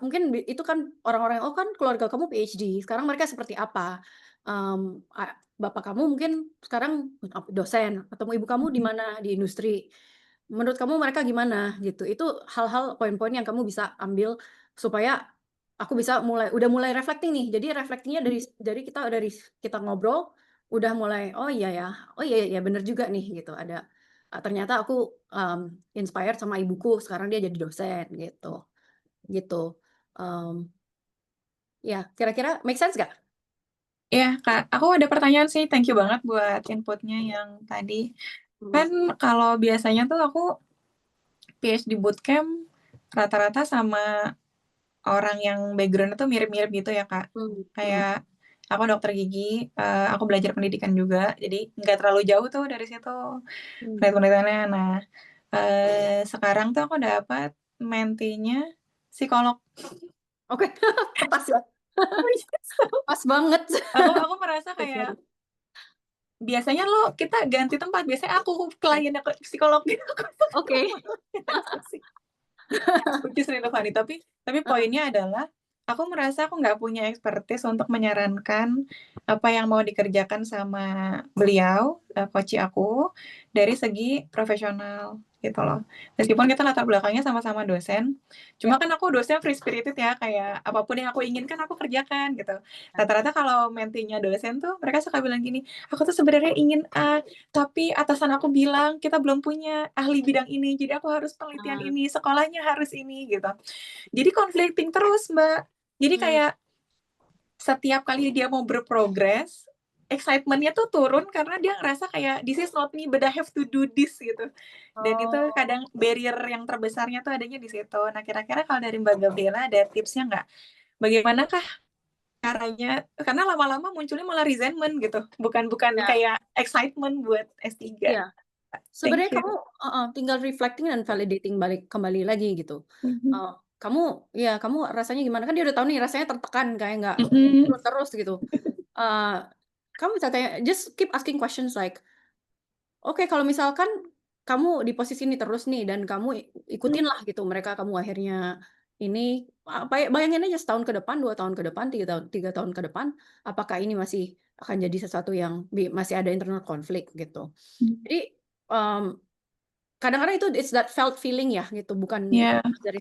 mungkin itu kan orang-orang oh kan keluarga kamu PhD, sekarang mereka seperti apa? Bapak kamu mungkin sekarang dosen atau ibu kamu di mana di industri. Menurut kamu mereka gimana gitu? Itu hal-hal poin-poin yang kamu bisa ambil supaya aku bisa udah mulai reflecting nih. Jadi reflectingnya dari kita ngobrol udah mulai oh iya ya bener juga nih gitu. Ada ternyata aku inspired sama ibuku sekarang dia jadi dosen gitu. Gitu. Ya kira-kira make sense gak? Ya, Kak, aku ada pertanyaan sih. Thank you banget buat inputnya yang tadi. Kan kalau biasanya tuh aku PhD bootcamp rata-rata sama orang yang background itu mirip-mirip gitu ya, Kak. Kayak aku dokter gigi, aku belajar pendidikan juga, jadi nggak terlalu jauh tuh dari situ penelitiannya. Nah, sekarang tuh aku dapat mentinya psikolog. Oke, pas ya. Pas banget. Aku merasa kayak biasanya kita ganti tempat, biasanya aku kliennya ke psikolog gitu. Oke. Which is really funny. Tapi poinnya adalah aku merasa aku nggak punya expertise untuk menyarankan apa yang mau dikerjakan sama beliau, coach aku, dari segi profesional gitu loh. Meskipun kita latar belakangnya sama-sama dosen, cuma kan aku dosen free spirited ya, kayak apapun yang aku inginkan aku kerjakan gitu. Rata-rata kalau mentinya dosen tuh mereka suka bilang gini, aku tuh sebenarnya ingin A, tapi atasan aku bilang kita belum punya ahli bidang ini, jadi aku harus penelitian ini, sekolahnya harus ini gitu. Jadi conflicting terus, Mbak. Jadi kayak setiap kali dia mau berprogres, excitementnya tuh turun karena dia ngerasa kayak this is not me, but I have to do this gitu. Dan itu kadang barrier yang terbesarnya tuh adanya di situ. Nah, kira-kira kalau dari Mbak Gabriela ada tipsnya nggak? Bagaimanakah caranya? Karena lama-lama munculnya malah resentment gitu, bukan kayak excitement buat S3. Iya. Sebenarnya kamu tinggal reflecting dan validating kembali lagi gitu. Kamu rasanya gimana? Kan dia udah tahu nih rasanya tertekan kayak nggak terus gitu. Kamu bisa tanya, just keep asking questions like, oke kalau misalkan kamu di posisi ini terus nih dan kamu ikutin lah gitu mereka, kamu akhirnya ini bayangin aja setahun ke depan, 2 tahun ke depan, 3 tahun ke depan, apakah ini masih akan jadi sesuatu yang masih ada internal konflik gitu. Jadi kadang-kadang itu it's that felt feeling ya gitu, bukan dari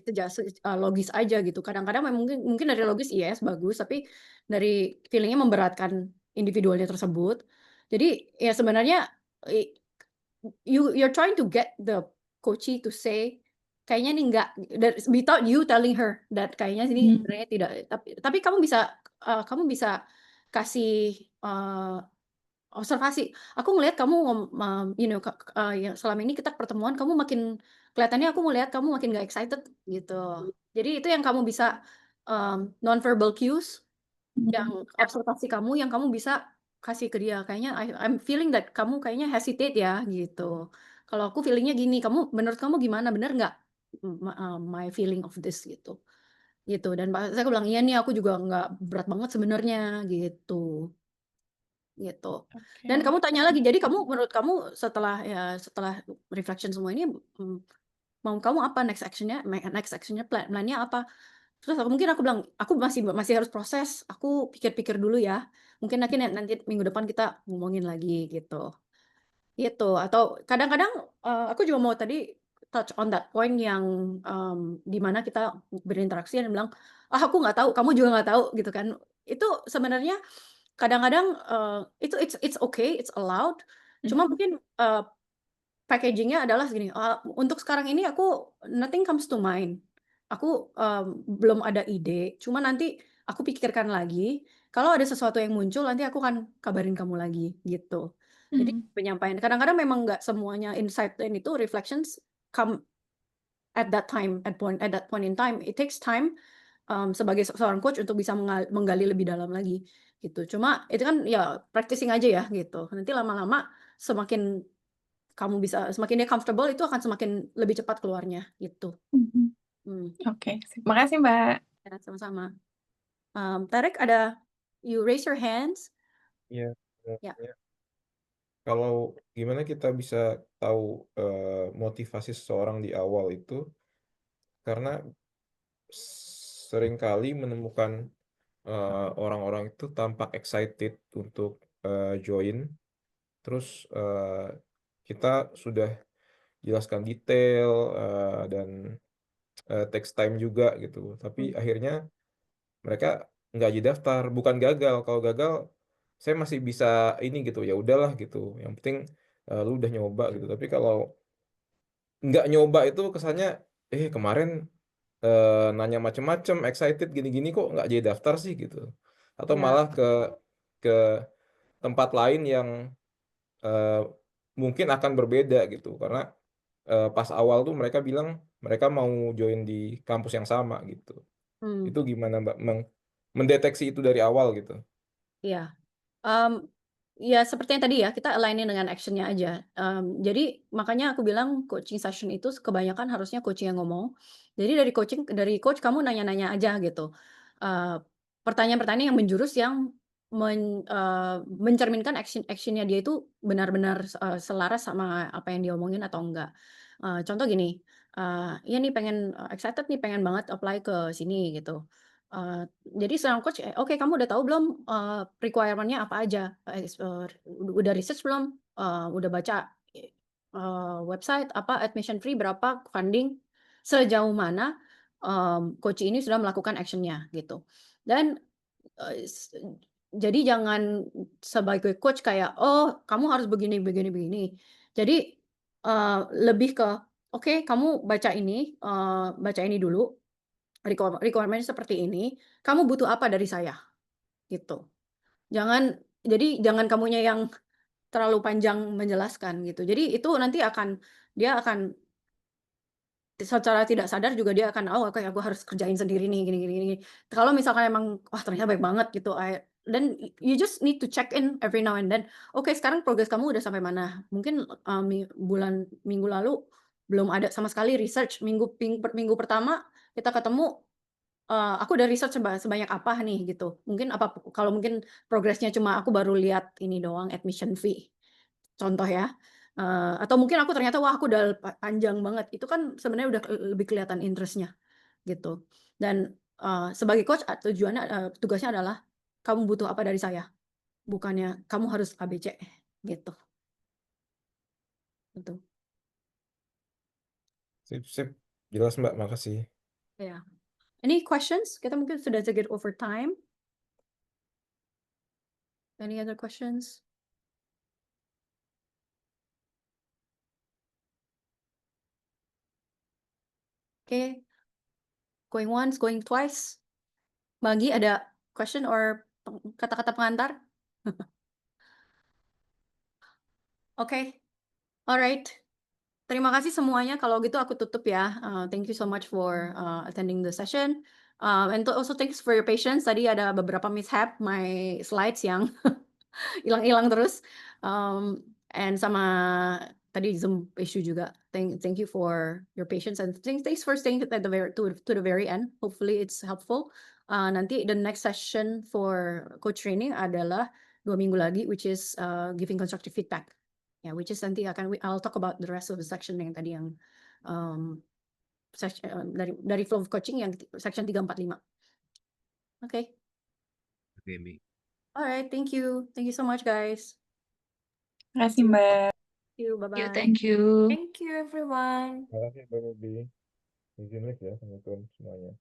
logis aja gitu. Kadang-kadang mungkin dari logis yes bagus, tapi dari feelingnya memberatkan individualnya tersebut. Jadi ya sebenarnya you're trying to get the coachee to say kayaknya nih enggak, without you telling her that kayaknya ini sebenarnya tidak. Tapi kamu bisa kasih observasi. Aku ngelihat kamu yang selama ini kita pertemuan kamu kelihatannya aku ngelihat kamu makin nggak excited gitu. Jadi itu yang kamu bisa non-verbal cues, yang observasi kamu yang kamu bisa kasih ke dia. Kayaknya I'm feeling that kamu kayaknya hesitate ya gitu. Kalau aku feelingnya gini, menurut kamu gimana? Bener nggak my feeling of this gitu. Dan saya bilang iya nih aku juga nggak berat banget sebenarnya gitu. Dan kamu tanya lagi, jadi menurut kamu setelah reflection semua ini mau kamu apa next actionnya plannya apa. Terus mungkin aku bilang, aku masih harus proses, aku pikir-pikir dulu ya. Mungkin nanti minggu depan kita ngomongin lagi gitu. Gitu. Atau kadang-kadang aku juga mau tadi touch on that point yang di mana kita berinteraksi dan bilang, ah aku nggak tahu, kamu juga nggak tahu gitu kan. Itu sebenarnya kadang-kadang it's okay, it's allowed. Cuma mungkin packagingnya adalah segini, untuk sekarang ini aku nothing comes to mind. Aku belum ada ide, cuma nanti aku pikirkan lagi. Kalau ada sesuatu yang muncul, nanti aku akan kabarin kamu lagi gitu. Jadi penyampaian. Kadang-kadang memang nggak semuanya insight dan itu reflections come at that point in time. It takes time sebagai seorang coach untuk bisa menggali lebih dalam lagi gitu. Cuma itu kan ya practicing aja ya gitu. Nanti lama-lama semakin semakin dia comfortable itu akan semakin lebih cepat keluarnya gitu. Oke, makasih Mbak. Ya, sama-sama. Tarek you raise your hands. Iya. Ya. Kalau gimana kita bisa tahu motivasi seseorang di awal itu, karena seringkali menemukan orang-orang itu tampak excited untuk join, terus kita sudah jelaskan detail dan takes time juga gitu, tapi akhirnya mereka nggak jadi daftar. Bukan gagal, kalau gagal saya masih bisa ini gitu, ya udahlah gitu, yang penting lu udah nyoba gitu. Tapi kalau nggak nyoba itu kesannya kemarin nanya macem-macem, excited gini-gini kok nggak jadi daftar sih gitu, atau Ya. malah ke tempat lain yang mungkin akan berbeda gitu, karena pas awal tuh mereka bilang mereka mau join di kampus yang sama gitu. Itu gimana Mbak mendeteksi itu dari awal gitu? Iya. Ya seperti yang tadi ya, kita align dengan actionnya aja. Jadi makanya aku bilang coaching session itu kebanyakan harusnya coach yang ngomong. Jadi dari coach kamu nanya-nanya aja gitu. Pertanyaan-pertanyaan yang menjurus yang mencerminkan actionnya dia itu benar-benar selaras sama apa yang dia omongin atau enggak. Contoh gini, ya nih excited nih pengen banget apply ke sini gitu. Jadi seorang coach, oke kamu udah tahu belum requirement-nya apa aja? Udah research belum? Udah baca website apa admission fee berapa, funding sejauh mana coach ini sudah melakukan action-nya gitu. Dan jadi jangan sebagai coach kayak, oh kamu harus begini begini begini. Jadi lebih ke, oke kamu baca ini dulu. Requirement seperti ini, kamu butuh apa dari saya? Gitu. Jadi jangan kamunya yang terlalu panjang menjelaskan gitu. Jadi itu nanti dia akan secara tidak sadar juga dia akan, oh oke aku harus kerjain sendiri nih gini gini gini. Kalau misalkan emang wah ternyata baik banget gitu, then you just need to check in every now and then. Oke, sekarang progres kamu udah sampai mana? Mungkin minggu lalu belum ada sama sekali research. Minggu pertama kita ketemu, aku udah research sebanyak apa nih gitu. Mungkin kalau mungkin progresnya cuma aku baru lihat ini doang admission fee, contoh ya. Atau mungkin aku ternyata wah aku udah panjang banget. Itu kan sebenarnya udah lebih kelihatan interest-nya gitu. Dan sebagai coach tugasnya adalah kamu butuh apa dari saya? Bukannya kamu harus ABC gitu. Gitu. Sip, jelas Mbak, makasih. Ya. Any questions? Kita mungkin sudah sedikit over time. Any other questions? Okay. Going once, going twice. Bagi ada question or kata-kata pengantar? Oke. Alright. Terima kasih semuanya. Kalau gitu aku tutup ya. Thank you so much for attending the session. And also thanks for your patience. Tadi ada beberapa mishap my slides yang hilang-hilang terus. And sama tadi Zoom issue juga. Thank you for your patience and thanks for staying at to the very end. Hopefully it's helpful. Nanti the next session for coach training adalah 2 minggu lagi, which is giving constructive feedback. Ya, which is nanti I'll talk about the rest of the section yang tadi yang dari flow of coaching yang section 345. Oke. Oke, Mi. Alright, thank you so much guys. Terima kasih, Mbak. Thank you, bye bye. Thank you. Thank you everyone. Terima kasih Mbak Ruby. Izin live ya, teman-teman semuanya.